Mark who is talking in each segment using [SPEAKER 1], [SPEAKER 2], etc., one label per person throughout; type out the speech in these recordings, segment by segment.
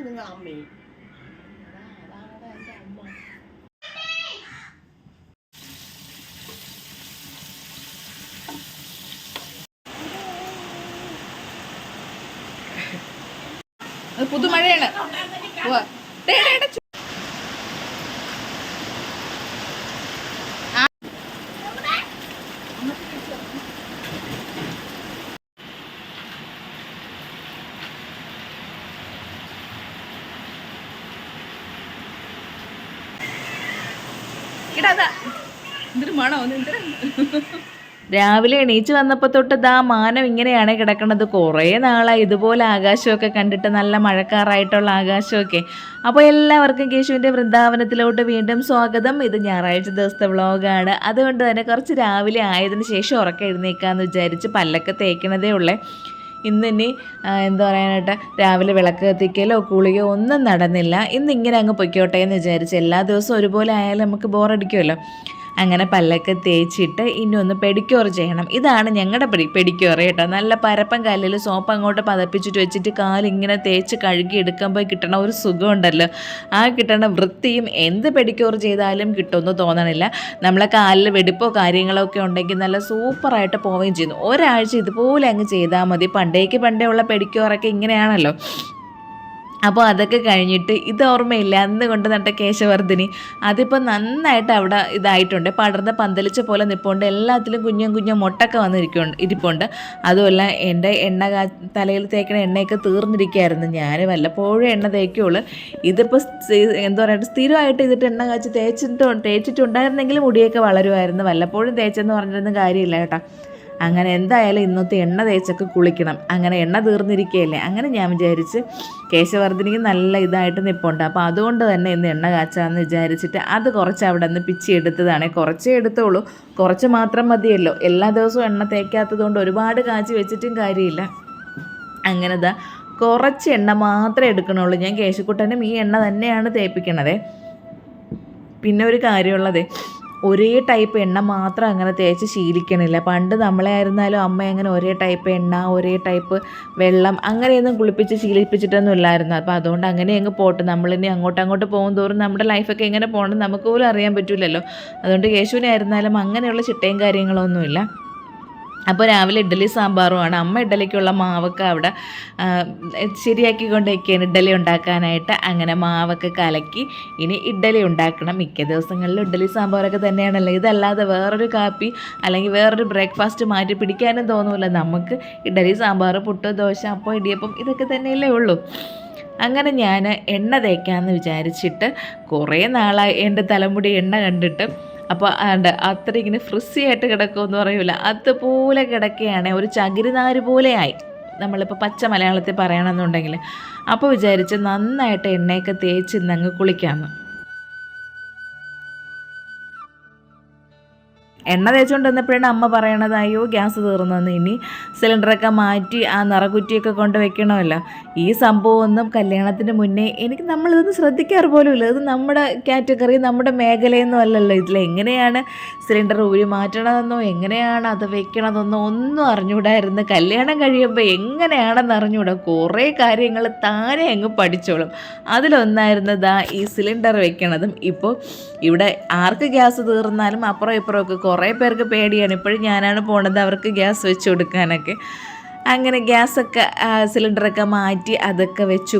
[SPEAKER 1] നിങ്ങൾ അമ്മയും
[SPEAKER 2] പുതുമഴയാണ്. എന്തൊരു മണോ എന്തിനാ രാവിലെ എണീച്ച് വന്നപ്പോൾ തൊട്ട് ദാ മാനം ഇങ്ങനെയാണ് കിടക്കുന്നത്. കുറേ നാളായി ഇതുപോലെ ആകാശമൊക്കെ കണ്ടിട്ട്, നല്ല മഴക്കാറായിട്ടുള്ള ആകാശമൊക്കെ. അപ്പോൾ എല്ലാവർക്കും കേശുവിൻ്റെ വൃന്ദാവനത്തിലോട്ട് വീണ്ടും സ്വാഗതം. ഇത് ഞായറാഴ്ച ദിവസത്തെ വ്ളോഗാണ്. അതുകൊണ്ട് തന്നെ കുറച്ച് രാവിലെ ആയതിന് ശേഷം ഉറക്കം എഴുന്നേക്കാമെന്ന് വിചാരിച്ച് പല്ലൊക്കെ തേക്കണതേ ഉള്ളേ. ഇന്നിനി എന്താ പറയാനായിട്ട് രാവിലെ വിളക്ക് കത്തിക്കലോ കുളിയോ ഒന്നും നടന്നില്ല. ഇന്നിങ്ങനെ അങ്ങ് പൊയ്ക്കോട്ടെ എന്ന് വിചാരിച്ച്. എല്ലാ ദിവസവും ഒരുപോലെ ആയാലും നമുക്ക് ബോറടിക്കുമല്ലോ. അങ്ങനെ പല്ലൊക്കെ തേച്ചിട്ട് ഇനി ഒന്ന് പെഡിക്യൂർ ചെയ്യണം. ഇതാണ് ഞങ്ങളുടെ പെഡിക്യൂർ കേട്ടോ. നല്ല പരപ്പൻ കല്ലിൽ സോപ്പ് അങ്ങോട്ട് പതപ്പിച്ചിട്ട് വെച്ചിട്ട് കാലിങ്ങനെ തേച്ച് കഴുകി എടുക്കുമ്പോൾ കിട്ടണ ഒരു സുഖമുണ്ടല്ലോ. ആ കിട്ടണ വൃത്തിയും എന്ത് പെഡിക്യൂർ ചെയ്താലും കിട്ടുമെന്ന് തോന്നണില്ല. നമ്മളെ കാലിൽ വെടിപ്പോ കാര്യങ്ങളോ ഒക്കെ ഉണ്ടെങ്കിൽ നല്ല സൂപ്പറായിട്ട് പോവുകയും ചെയ്യുന്നു. ഒരാഴ്ച ഇതുപോലെ അങ്ങ് ചെയ്താൽ മതി. പണ്ടേ ഉള്ള പെഡിക്യൂറൊക്കെ ഇങ്ങനെയാണല്ലോ. അപ്പോൾ അതൊക്കെ കഴിഞ്ഞിട്ട് ഇത് ഓർമ്മയില്ല, അന്ന് കൊണ്ട് നട്ട കേശവർദ്ധിനി അതിപ്പോൾ നന്നായിട്ട് അവിടെ ഇതായിട്ടുണ്ട്. പടർന്ന് പന്തലിച്ച പോലെ നിൽപ്പുണ്ട്. എല്ലാത്തിലും കുഞ്ഞും മുട്ടൊക്കെ ഇരിപ്പുണ്ട്. അതുമല്ല എൻ്റെ തലയിൽ തേക്കണ എണ്ണയൊക്കെ തീർന്നിരിക്കുകയായിരുന്നു. ഞാൻ വല്ലപ്പോഴും എണ്ണ തേക്കുള്ളൂ. ഇതിപ്പോൾ എന്താ പറയുക, സ്ഥിരമായിട്ട് ഇതിട്ട് എണ്ണ കാച്ചി തേച്ചിട്ടുണ്ടായിരുന്നെങ്കിൽ മുടിയൊക്കെ വളരുമായിരുന്നു. വല്ലപ്പോഴും തേച്ചെന്ന് പറഞ്ഞിരുന്ന കാര്യമില്ല കേട്ടോ. അങ്ങനെ എന്തായാലും ഇന്നത്തെ എണ്ണ തേച്ചൊക്കെ കുളിക്കണം. അങ്ങനെ എണ്ണ തീർന്നിരിക്കുകയല്ലേ. അങ്ങനെ ഞാൻ വിചാരിച്ച് കേശവർദ്ധിനിക്ക് നല്ല ഇതായിട്ട് നിൽപ്പുണ്ട്. അപ്പോൾ അതുകൊണ്ട് തന്നെ ഇന്ന് എണ്ണ കാച്ചാന്ന് വിചാരിച്ചിട്ട് അത് കുറച്ച് അവിടെ നിന്ന് പിച്ചി എടുത്തതാണ്. കുറച്ചേ എടുത്തോളൂ, കുറച്ച് മാത്രം മതിയല്ലോ. എല്ലാ ദിവസവും എണ്ണ തേക്കാത്തത് കൊണ്ട് ഒരുപാട് കാച്ചി വെച്ചിട്ടും കാര്യമില്ല. അങ്ങനെ ഇതാ കുറച്ച് എണ്ണ മാത്രമേ എടുക്കണുള്ളൂ. ഞാൻ കേശക്കുട്ടനും ഈ എണ്ണ തന്നെയാണ് തേപ്പിക്കണത്. പിന്നെ ഒരു കാര്യമുള്ളത്, ഒരേ ടൈപ്പ് എണ്ണ മാത്രം അങ്ങനെ തേച്ച് ശീലിക്കണില്ല. പണ്ട് നമ്മളെ ആയിരുന്നാലും അമ്മ അങ്ങനെ ഒരേ ടൈപ്പ് എണ്ണ, ഒരേ ടൈപ്പ് വെള്ളം അങ്ങനെയൊന്നും കുളിപ്പിച്ച് ശീലിപ്പിച്ചിട്ടൊന്നും ഇല്ലായിരുന്നു. അപ്പോൾ അതുകൊണ്ട് അങ്ങനെ അങ്ങ് പോട്ടെ. നമ്മളിനി അങ്ങോട്ട് പോകും തോറും നമ്മുടെ ലൈഫൊക്കെ എങ്ങനെ പോകണം നമുക്ക് പോലും അറിയാൻ പറ്റില്ലല്ലോ. അതുകൊണ്ട് കേശുവിനായിരുന്നാലും അങ്ങനെയുള്ള ചിട്ടയും കാര്യങ്ങളൊന്നുമില്ല. അപ്പോൾ രാവിലെ ഇഡ്ഡലി സാമ്പാറുമാണ്. അമ്മ ഇഡ്ഡലിക്കുള്ള മാവൊക്കെ അവിടെ ശരിയാക്കിക്കൊണ്ടിരിക്കുകയാണ് ഇഡ്ഡലി ഉണ്ടാക്കാനായിട്ട്. അങ്ങനെ മാവൊക്കെ കലക്കി ഇനി ഇഡ്ഡലി ഉണ്ടാക്കണം. മിക്ക ദിവസങ്ങളിലും ഇഡ്ഡലി സാമ്പാറൊക്കെ തന്നെയാണല്ലോ. ഇതല്ലാതെ വേറൊരു കാപ്പി അല്ലെങ്കിൽ വേറൊരു ബ്രേക്ക്ഫാസ്റ്റ് മാറ്റി പിടിക്കാനും തോന്നില്ല. നമുക്ക് ഇഡ്ഡലി സാമ്പാർ, പുട്ട്, ദോശ, അപ്പം, ഇടിയപ്പം ഇതൊക്കെ തന്നെയല്ലേ ഉള്ളൂ. അങ്ങനെ ഞാൻ എണ്ണ തേക്കാമെന്ന് വിചാരിച്ചിട്ട് കുറേ നാളായി എൻ്റെ തലമുടി എണ്ണ കണ്ടിട്ട്. അപ്പോൾ അത്ര ഇങ്ങനെ ഫ്രിസി ആയിട്ട് കിടക്കുമെന്ന് പറയൂല, അതുപോലെ കിടക്കുകയാണ്. ഒരു ചകിരിനാര് പോലെയായി, നമ്മളിപ്പോൾ പച്ച മലയാളത്തിൽ പറയണമെന്നുണ്ടെങ്കിൽ. അപ്പോൾ വിചാരിച്ച് നന്നായിട്ട് എണ്ണയൊക്കെ തേച്ച് ഇന്നങ്ങ് കുളിക്കാമെന്ന്. എണ്ണ തേച്ചുകൊണ്ട് വന്നപ്പോഴാണ് അമ്മ പറയണത്, അയ്യോ ഗ്യാസ് തീർന്നെന്ന്, ഇനി സിലിണ്ടറൊക്കെ മാറ്റി ആ നിറകുറ്റിയൊക്കെ കൊണ്ട് വെക്കണമല്ലോ. ഈ സംഭവമൊന്നും കല്യാണത്തിന് മുന്നേ നമ്മളിതൊന്നും ശ്രദ്ധിക്കാറ് പോലുമില്ല. ഇത് നമ്മുടെ കാറ്റഗറി, നമ്മുടെ മേഖലയൊന്നും അല്ലല്ലോ. ഇതിലെങ്ങനെയാണ് സിലിണ്ടർ ഊരി മാറ്റണതെന്നോ എങ്ങനെയാണ് അത് വെക്കണതെന്നോ ഒന്നും അറിഞ്ഞുകൂടായിരുന്നു. കല്യാണം കഴിയുമ്പോൾ എങ്ങനെയാണെന്ന് അറിഞ്ഞുകൂടാ. കുറേ കാര്യങ്ങൾ താനെ അങ്ങ് പഠിച്ചോളും. അതിലൊന്നായിരുന്നതാ ഈ സിലിണ്ടർ വെക്കണതും. ഇപ്പോൾ ഇവിടെ ആർക്ക് ഗ്യാസ് തീർന്നാലും അപ്പുറം ഇപ്പുറമൊക്കെ കുറേ പേർക്ക് പേടിയാണ്. ഇപ്പോഴും ഞാനാണ് പോണത് അവർക്ക് ഗ്യാസ് വെച്ച് കൊടുക്കാനൊക്കെ. അങ്ങനെ ഗ്യാസൊക്കെ സിലിണ്ടറൊക്കെ മാറ്റി അതൊക്കെ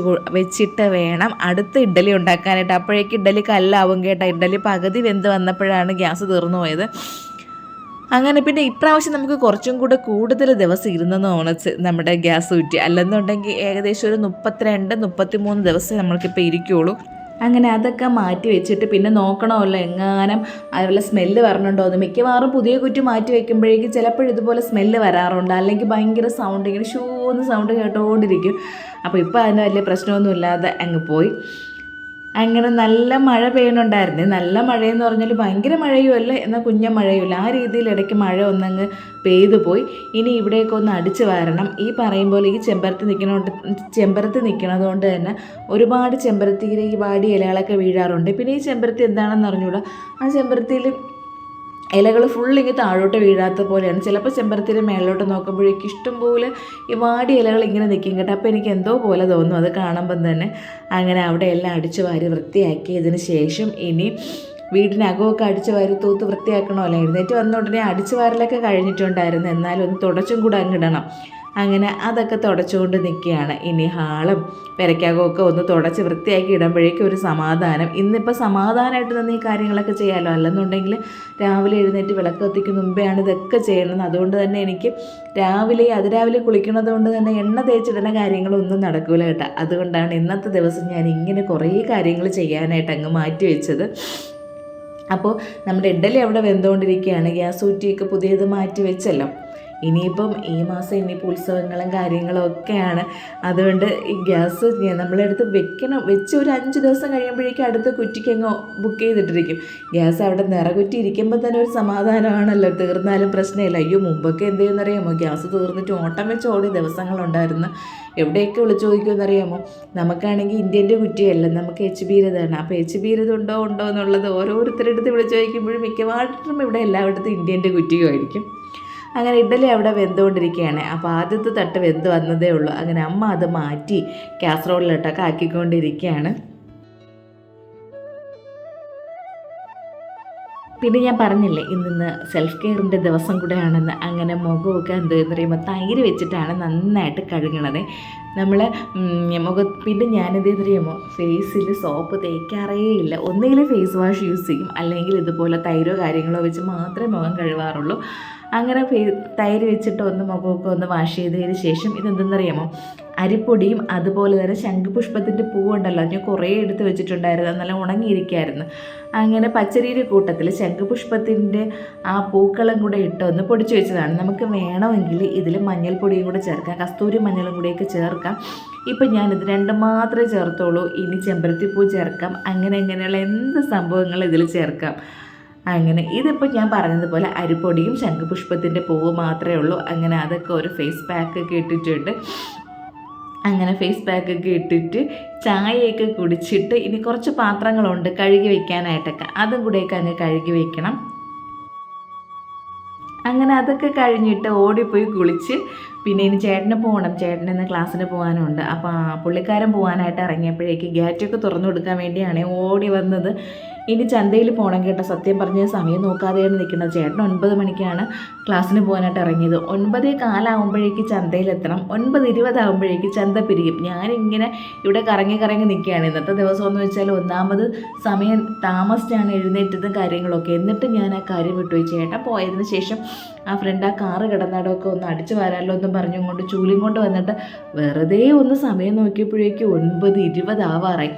[SPEAKER 2] വെച്ചിട്ട് വേണം അടുത്ത ഇഡ്ഡലി ഉണ്ടാക്കാനായിട്ട്. അപ്പോഴേക്ക് ഇഡ്ഡലി കല്ലാവും കേട്ടോ. ഇഡ്ഡലി പകുതി വെന്ത് വന്നപ്പോഴാണ് ഗ്യാസ് തീർന്നു പോയത്. അങ്ങനെ പിന്നെ ഇപ്രാവശ്യം നമുക്ക് കുറച്ചും കൂടെ കൂടുതൽ ദിവസം ഇരുന്നെന്ന് തോന്നുന്നു നമ്മുടെ ഗ്യാസ് കുറ്റി. അല്ലെന്നുണ്ടെങ്കിൽ ഏകദേശം ഒരു 32-33 ദിവസം നമ്മൾക്കിപ്പോൾ ഇരിക്കുകയുള്ളൂ. അങ്ങനെ അതൊക്കെ മാറ്റി വെച്ചിട്ട് പിന്നെ നോക്കണമല്ലോ എങ്ങാനും അതുപോലെ സ്മെല്ല് വരണുണ്ടോയെന്ന്. മിക്കവാറും പുതിയ കുറ്റി മാറ്റി വയ്ക്കുമ്പോഴേക്കും ചിലപ്പോൾ ഇതുപോലെ സ്മെല്ല് വരാറുണ്ട്. അല്ലെങ്കിൽ ഭയങ്കര സൗണ്ട്, ഇങ്ങനെ ഷൂന്ന് സൗണ്ട് കേട്ടുകൊണ്ടിരിക്കും. അപ്പോൾ ഇപ്പോൾ അതിന് വലിയ പ്രശ്നമൊന്നുമില്ലാതെ അങ്ങ് പോയി. അങ്ങനെ നല്ല മഴ പെയ്യുന്നുണ്ടായിരുന്നു. നല്ല മഴയെന്ന് പറഞ്ഞാൽ ഭയങ്കര മഴയുമല്ല, എന്നാൽ കുഞ്ഞ മഴയുമില്ല. ആ രീതിയിൽ ഇടയ്ക്ക് മഴ ഒന്നങ്ങ് പെയ്തു പോയി. ഇനി ഇവിടേക്ക് ഒന്ന് അടിച്ചു വാരണം. ഈ പറയും പോലെ ഈ ചെമ്പരത്തി നിൽക്കണത് കൊണ്ട് തന്നെ ഒരുപാട് ചെമ്പരത്തിയിൽ ഈ വാടി ഇലകളൊക്കെ വീഴാറുണ്ട്. പിന്നെ ഈ ചെമ്പരത്തി എന്താണെന്ന് അറിഞ്ഞൂടാ. ആ ചെമ്പരത്തിയിൽ ഇലകൾ ഫുള്ളിങ്ങ് താഴോട്ട് വീഴാത്ത പോലെയാണ്. ചിലപ്പോൾ ചെമ്പരത്തിൻ്റെ മേളിലോട്ട് നോക്കുമ്പോഴേക്കും ഇഷ്ടംപോലെ ഈ വാടിയ ഇലകൾ ഇങ്ങനെ നിൽക്കും കേട്ടോ. അപ്പോൾ എനിക്ക് എന്തോ പോലെ തോന്നും അത് കാണുമ്പം തന്നെ. അങ്ങനെ അവിടെ എല്ലാം അടിച്ചു വാരി വൃത്തിയാക്കിയതിന് ശേഷം ഇനി വീടിനകമൊക്കെ അടിച്ചു വാരി തൂത്ത് വൃത്തിയാക്കണമല്ലോ. എഴുന്നേറ്റ് വന്ന ഉടനെ അടിച്ചു വാരലൊക്കെ കഴിഞ്ഞിട്ടുണ്ടായിരുന്നു, എന്നാലും ഒന്ന് തുടച്ചും കൂടെ അങ്ങിടണം. അങ്ങനെ അതൊക്കെ തുടച്ചുകൊണ്ട് നിൽക്കുകയാണ്. ഇനി ഹാളും പെരയ്ക്കകമൊക്കെ ഒന്ന് തുടച്ച് വൃത്തിയാക്കി ഇടുമ്പോഴേക്കും ഒരു സമാധാനം. ഇന്നിപ്പോൾ സമാധാനമായിട്ട് നിന്ന് ഈ കാര്യങ്ങളൊക്കെ ചെയ്യാമല്ലോ. അല്ലെന്നുണ്ടെങ്കിൽ രാവിലെ എഴുന്നേറ്റ് വിളക്ക് കത്തിക്കുന്ന മുമ്പെയാണ് ഇതൊക്കെ ചെയ്യണത്. അതുകൊണ്ട് തന്നെ എനിക്ക് അതിരാവിലെ കുളിക്കുന്നത് കൊണ്ട് തന്നെ എണ്ണ തേച്ചിടുന്ന കാര്യങ്ങളൊന്നും നടക്കൂല കേട്ടോ. അതുകൊണ്ടാണ് ഇന്നത്തെ ദിവസം ഞാൻ ഇങ്ങനെ കുറേ കാര്യങ്ങൾ ചെയ്യാനായിട്ട് അങ്ങ് മാറ്റി വെച്ചത്. അപ്പോൾ നമ്മുടെ ഇഡ്ഡലി അവിടെ വെന്തുകൊണ്ടിരിക്കുകയാണ്. ഗ്യാസ് ഊറ്റിയൊക്കെ പുതിയത് മാറ്റി വെച്ചല്ലോ. ഇനിയിപ്പം ഈ മാസം ഇനിയിപ്പോൾ ഉത്സവങ്ങളും കാര്യങ്ങളും ഒക്കെയാണ്. അതുകൊണ്ട് ഈ ഗ്യാസ് നമ്മളെടുത്ത് വെച്ച് ഒരു 5 ദിവസം കഴിയുമ്പോഴേക്കും അടുത്ത കുറ്റിക്ക് അങ്ങ് ബുക്ക് ചെയ്തിട്ടിരിക്കും. ഗ്യാസ് അവിടെ നിറകുറ്റി ഇരിക്കുമ്പോൾ തന്നെ ഒരു സമാധാനമാണല്ലോ, തീർന്നാലും പ്രശ്നമില്ല. അയ്യോ മുമ്പൊക്കെ എന്ത് ചെയ്യുമെന്നറിയാമോ, ഗ്യാസ് തീർന്നിട്ട് ഓട്ടം വെച്ച് ഓടിയ ദിവസങ്ങളുണ്ടായിരുന്നു. എവിടെയൊക്കെ വിളിച്ചു ചോദിക്കുമെന്നറിയാമോ, നമുക്കാണെങ്കിൽ ഇന്ത്യൻ്റെ കുറ്റിയല്ല, നമുക്ക് HB-താണ്. അപ്പോൾ HB ഉണ്ടോ എന്നുള്ളത് ഓരോരുത്തരെടുത്ത് വിളിച്ചു ചോദിക്കുമ്പോഴും മിക്കവാറും ഇവിടെ എല്ലായിടത്തും ഇന്ത്യൻ്റെ കുറ്റിയുമായിരിക്കും. അങ്ങനെ ഇഡ്ഡലി അവിടെ വെന്തുകൊണ്ടിരിക്കുകയാണ്. അപ്പോൾ ആദ്യത്തെ തട്ട് വെന്ത് വന്നതേ ഉള്ളൂ. അങ്ങനെ അമ്മ അത് മാറ്റി കാസറോളിലിട്ടൊക്കെ ആക്കിക്കൊണ്ടിരിക്കുകയാണ്. പിന്നെ ഞാൻ പറഞ്ഞില്ലേ ഇന്ന് സെൽഫ് കെയറിൻ്റെ ദിവസം കൂടെയാണെന്ന്. അങ്ങനെ മുഖമൊക്കെ എന്താന്ന് പറയുമ്പോൾ തൈര് വെച്ചിട്ടാണ് നന്നായിട്ട് കഴുകണത് നമ്മൾ പിന്നെ ഞാനെന്ത് ചെയ്യുമ്പോൾ ഫേസിൽ സോപ്പ് തേക്കാറേ ഇല്ല. ഒന്നുകിൽ ഫേസ് വാഷ് യൂസ് ചെയ്യും, അല്ലെങ്കിൽ ഇതുപോലെ തൈരോ കാര്യങ്ങളോ വെച്ച് മാത്രമേ മുഖം കഴുകാറുള്ളൂ. അങ്ങനെ തൈര് വെച്ചിട്ട് മുഖമൊക്കെ ഒന്ന് വാഷ് ചെയ്തതിന് ശേഷം ഇതെന്തെന്നറിയാമോ, അരിപ്പൊടിയും അതുപോലെ തന്നെ ശംഖുപുഷ്പത്തിൻ്റെ പൂവുണ്ടല്ലോ, ഞാൻ കുറേ എടുത്ത് വെച്ചിട്ടുണ്ടായിരുന്നു, നല്ല ഉണങ്ങിയിരിക്കുകയായിരുന്നു. അങ്ങനെ പച്ചരീര കൂട്ടത്തിൽ ശംഖുപുഷ്പത്തിൻ്റെ ആ പൂക്കളും കൂടെ ഒന്ന് പൊടിച്ച് വെച്ചതാണ്. നമുക്ക് വേണമെങ്കിൽ ഇതിൽ മഞ്ഞൾപ്പൊടിയും കൂടെ ചേർക്കാം, കസ്തൂരി മഞ്ഞളും കൂടെയൊക്കെ ചേർക്കാം. ഇപ്പം ഞാനിത് രണ്ടും മാത്രമേ ചേർത്തുള്ളൂ. ഇനി ചെമ്പരത്തിപ്പൂ ചേർക്കാം, അങ്ങനെയുള്ള എന്ത് സംഭവങ്ങളും ഇതിൽ ചേർക്കാം. അങ്ങനെ ഇതിപ്പോൾ ഞാൻ പറഞ്ഞതുപോലെ അരിപ്പൊടിയും ശംഖുപുഷ്പത്തിൻ്റെ പൂവ് മാത്രമേ ഉള്ളൂ. അങ്ങനെ അതൊക്കെ ഒരു ഫേസ് പാക്കൊക്കെ ഇട്ടിട്ടുണ്ട്. അങ്ങനെ ഫേസ് പാക്കൊക്കെ ഇട്ടിട്ട് ചായയൊക്കെ കുടിച്ചിട്ട് ഇനി കുറച്ച് പാത്രങ്ങളുണ്ട് കഴുകി വയ്ക്കാനായിട്ടൊക്കെ, അതും കൂടെയൊക്കെ അങ്ങ് കഴുകി വയ്ക്കണം. അങ്ങനെ അതൊക്കെ കഴിഞ്ഞിട്ട് ഓടിപ്പോയി കുളിച്ച് പിന്നെ ഇനി ചേട്ടന് പോകണം. ചേട്ടൻ ഇന്ന് ക്ലാസ്സിന് പോകാനുണ്ട്. അപ്പോൾ പുള്ളിക്കാരൻ പോകാനായിട്ട് ഇറങ്ങിയപ്പോഴേക്ക് ഗേറ്റൊക്കെ തുറന്നു കൊടുക്കാൻ വേണ്ടിയാണ് ഓടി വന്നത്. ഇനി ചന്തയിൽ പോകണം കേട്ടോ. സത്യം പറഞ്ഞ സമയം നോക്കാതെയാണ് നിൽക്കുന്നത്. ചേട്ടൻ 9 മണിക്കാണ് ക്ലാസ്സിന് പോകാനായിട്ട് ഇറങ്ങിയത്. 9:15 ചന്തയിലെത്തണം. 9:20 ചന്ത പിരിയും. ഞാനിങ്ങനെ ഇവിടെ കറങ്ങി നിൽക്കുകയാണ്. ഇന്നത്തെ ദിവസം എന്ന് വെച്ചാൽ ഒന്നാമത് സമയം താമസിച്ചാണ് എഴുന്നേറ്റതും കാര്യങ്ങളൊക്കെ. എന്നിട്ട് ഞാൻ ആ കാര്യം വിട്ടുപോയി. ചേട്ടൻ പോയതിന് ശേഷം ആ ഫ്രണ്ട് ആ കാറ് കിടന്നിടമൊക്കെ ഒന്ന് അടിച്ചു വരാമല്ലോ എന്നും പറഞ്ഞുകൊണ്ട് ചൂലും കൊണ്ട് വന്നിട്ട് വെറുതെ ഒന്ന് സമയം നോക്കിയപ്പോഴേക്കും 9:20 ആവാറായി.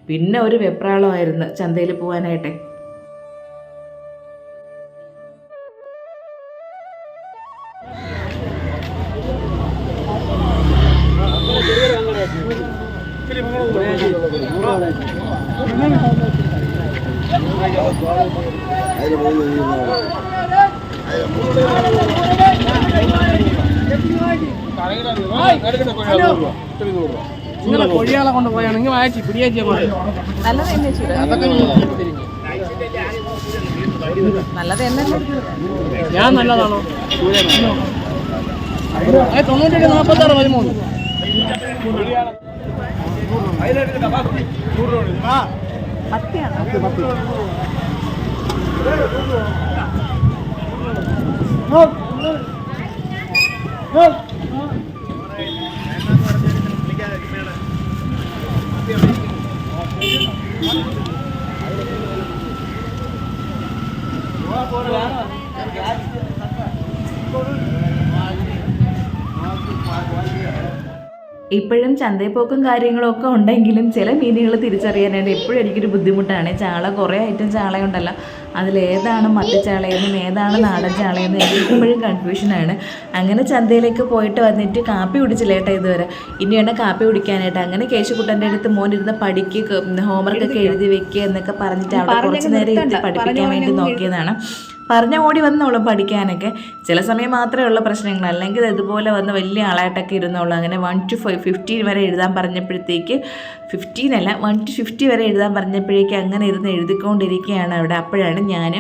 [SPEAKER 2] പിന്നെ ഒരു വെപ്രാളമായിരുന്നു ചന്തയിൽ പോകാനായിട്ട്.
[SPEAKER 1] നിങ്ങളെ കൊഴിയാളെ കൊണ്ട് പോയാണെങ്കിൽ വായിച്ചു പിടിയാച്ചി ഞാൻ നല്ലതാണോ 97 43
[SPEAKER 2] ഇപ്പോഴും ചന്തയിപ്പോക്കും കാര്യങ്ങളൊക്കെ ഉണ്ടെങ്കിലും ചില മീനുകൾ തിരിച്ചറിയാനായിട്ട് എപ്പോഴും എനിക്കൊരു ബുദ്ധിമുട്ടാണ്. ചാള കുറേ ഐറ്റം ചാളയുണ്ടല്ലോ, അതിലേതാണ് മത്തിച്ചാളയെന്നും ഏതാണ് നാടൻ ചാളയെന്നും എനിക്ക് ഇപ്പോഴും കൺഫ്യൂഷനാണ്. അങ്ങനെ ചന്തയിലേക്ക് പോയിട്ട് വന്നിട്ട് കാപ്പി കുടിച്ചില്ല കേട്ടോ ഇതുവരെ. ഇനിയാണ് കാപ്പി കുടിക്കാനായിട്ട്. അങ്ങനെ കേശുക്കുട്ടൻ്റെ അടുത്ത് മോനിരുന്ന് പഠിക്കുക, ഹോംവർക്കൊക്കെ എഴുതി വെക്കുക എന്നൊക്കെ പറഞ്ഞിട്ട് അവിടെ കുറച്ച് നേരം ഇരുത്തി പഠിപ്പിക്കാൻ വേണ്ടി നോക്കിയതാണ്. പറഞ്ഞ ഓടി വന്നോളും പഠിക്കാനൊക്കെ. ചില സമയം മാത്രമേ ഉള്ള പ്രശ്നങ്ങൾ, അല്ലെങ്കിൽ ഇതുപോലെ വന്ന് വലിയ ആളായിട്ടൊക്കെ ഇരുന്നോളൂ. അങ്ങനെ 1 to 15 വരെ എഴുതാൻ പറഞ്ഞപ്പോഴത്തേക്ക് 15 അല്ല 1 to 50 വരെ എഴുതാൻ പറഞ്ഞപ്പോഴേക്ക് അങ്ങനെ ഇരുന്ന് എഴുതിക്കൊണ്ടിരിക്കുകയാണ് അവിടെ. അപ്പോഴാണ് ഞാൻ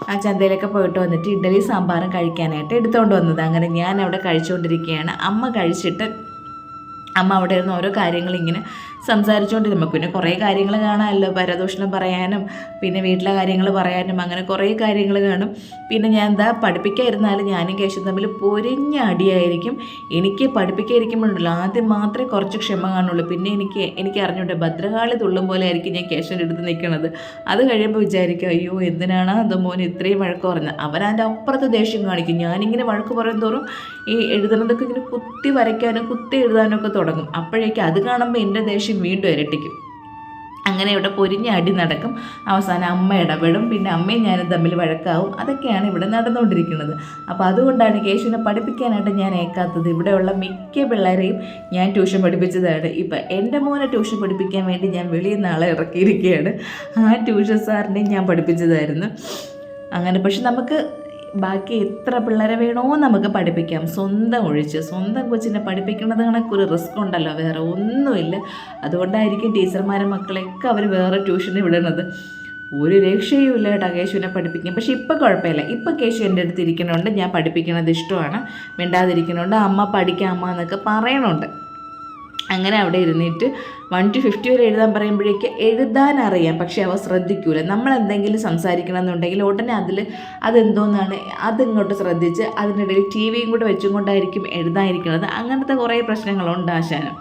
[SPEAKER 2] ആ ചന്തയിലൊക്കെ പോയിട്ട് വന്നിട്ട് ഇഡ്ഡലി സാമ്പാറും കഴിക്കാനായിട്ട് എടുത്തുകൊണ്ട് വന്നത്. അങ്ങനെ ഞാൻ അവിടെ കഴിച്ചുകൊണ്ടിരിക്കുകയാണ്. അമ്മ കഴിച്ചിട്ട് അമ്മ അവിടെ ഇരുന്ന് ഓരോ കാര്യങ്ങൾ ഇങ്ങനെ സംസാരിച്ചുകൊണ്ടിരുന്നു. പിന്നെ കുറേ കാര്യങ്ങൾ കാണാമല്ലോ, പരദൂഷണം പറയാനും പിന്നെ വീട്ടിലെ കാര്യങ്ങൾ പറയാനും അങ്ങനെ കുറേ കാര്യങ്ങൾ കാണും. പിന്നെ ഞാൻ എന്താ പഠിപ്പിക്കാതിരുന്നാലും ഞാനും കേശും തമ്മിൽ പൊരിഞ്ഞ അടിയായിരിക്കും. എനിക്ക് പഠിപ്പിക്കാതിരിക്കുമ്പോഴുണ്ടല്ലോ ആദ്യം മാത്രമേ കുറച്ച് ക്ഷമ കാണുള്ളൂ. പിന്നെ എനിക്ക് അറിഞ്ഞൂടെ ഭദ്രകാളി തുള്ളും പോലെ ആയിരിക്കും ഞാൻ കേശുവിൻ്റെ അടുത്ത് നിൽക്കുന്നത്. അത് കഴിയുമ്പോൾ വിചാരിക്കും, അയ്യോ എന്തിനാണ് അത് മോൻ ഇത്രയും വഴക്ക് പറഞ്ഞത്. അവനതിൻ്റെ അപ്പുറത്ത് ദേഷ്യം കാണിക്കും. ഞാനിങ്ങനെ വഴക്ക് പറയും തോറും ഈ എഴുതുന്നതൊക്കെ ഇങ്ങനെ കുത്തി വരയ്ക്കാനും കുത്തി എഴുതാനും ഒക്കെ തുടങ്ങും. അപ്പോഴേക്കും അത് കാണുമ്പോൾ എൻ്റെ ദേഷ്യം വീണ്ടും ഇരട്ടിക്കും. അങ്ങനെ ഇവിടെ പൊരിഞ്ഞ അടി നടക്കും. അവസാനം അമ്മ ഇടപെടും. പിന്നെ അമ്മയും ഞാനും തമ്മിൽ വഴക്കാവും. അതൊക്കെയാണ് ഇവിടെ നടന്നുകൊണ്ടിരിക്കുന്നത്. അപ്പോൾ അതുകൊണ്ടാണ് കേശുവിനെ പഠിപ്പിക്കാനായിട്ട് ഞാൻ ഏക്കാത്തത്. ഇവിടെയുള്ള മിക്ക പിള്ളേരെയും ഞാൻ ട്യൂഷൻ പഠിപ്പിച്ചതാണ്. ഇപ്പം എൻ്റെ മോനെ ട്യൂഷൻ പഠിപ്പിക്കാൻ വേണ്ടി ഞാൻ വെളിയിൽ നിന്ന് ആളെ ഇറക്കിയിരിക്കുകയാണ്. ആ ട്യൂഷൻ സാറിനെയും ഞാൻ പഠിപ്പിച്ചതായിരുന്നു. അങ്ങനെ പക്ഷെ നമുക്ക് ബാക്കി എത്ര പിള്ളേരെ വേണോ നമുക്ക് പഠിപ്പിക്കാം. സ്വന്തം ഒഴിച്ച് സ്വന്തം കൊച്ചിനെ പഠിപ്പിക്കുന്നത് കണക്കൊരു റിസ്ക് ഉണ്ടല്ലോ, വേറെ ഒന്നുമില്ല. അതുകൊണ്ടായിരിക്കും ടീച്ചർമാരും മക്കളെയൊക്കെ അവർ വേറെ ട്യൂഷന് വിടുന്നത്. ഒരു രക്ഷയും ഇല്ല കേട്ടോ കേശുവിനെ പഠിപ്പിക്കും. പക്ഷേ ഇപ്പം കുഴപ്പമില്ല. ഇപ്പം കേശു എൻ്റെ അടുത്ത് ഇരിക്കണോണ്ട് ഞാൻ പഠിപ്പിക്കണത് ഇഷ്ടമാണ്. മിണ്ടാതിരിക്കണോണ്ട് അമ്മ പഠിക്കാം അമ്മ എന്നൊക്കെ പറയണുണ്ട്. അങ്ങനെ അവിടെ ഇരുന്നിട്ട് 1 to 50 വരെ എഴുതാൻ പറയുമ്പോഴേക്ക് എഴുതാൻ അറിയാം, പക്ഷേ അവ ശ്രദ്ധിക്കൂല. നമ്മളെന്തെങ്കിലും സംസാരിക്കണം എന്നുണ്ടെങ്കിൽ ഉടനെ അതെന്തോന്നാണ് അതിങ്ങോട്ട് ശ്രദ്ധിച്ച് അതിനിടയിൽ TV യും കൂടെ വെച്ചും കൊണ്ടായിരിക്കും എഴുതാതിരിക്കുന്നത്. അങ്ങനത്തെ കുറേ പ്രശ്നങ്ങളുണ്ട് ആശാനും.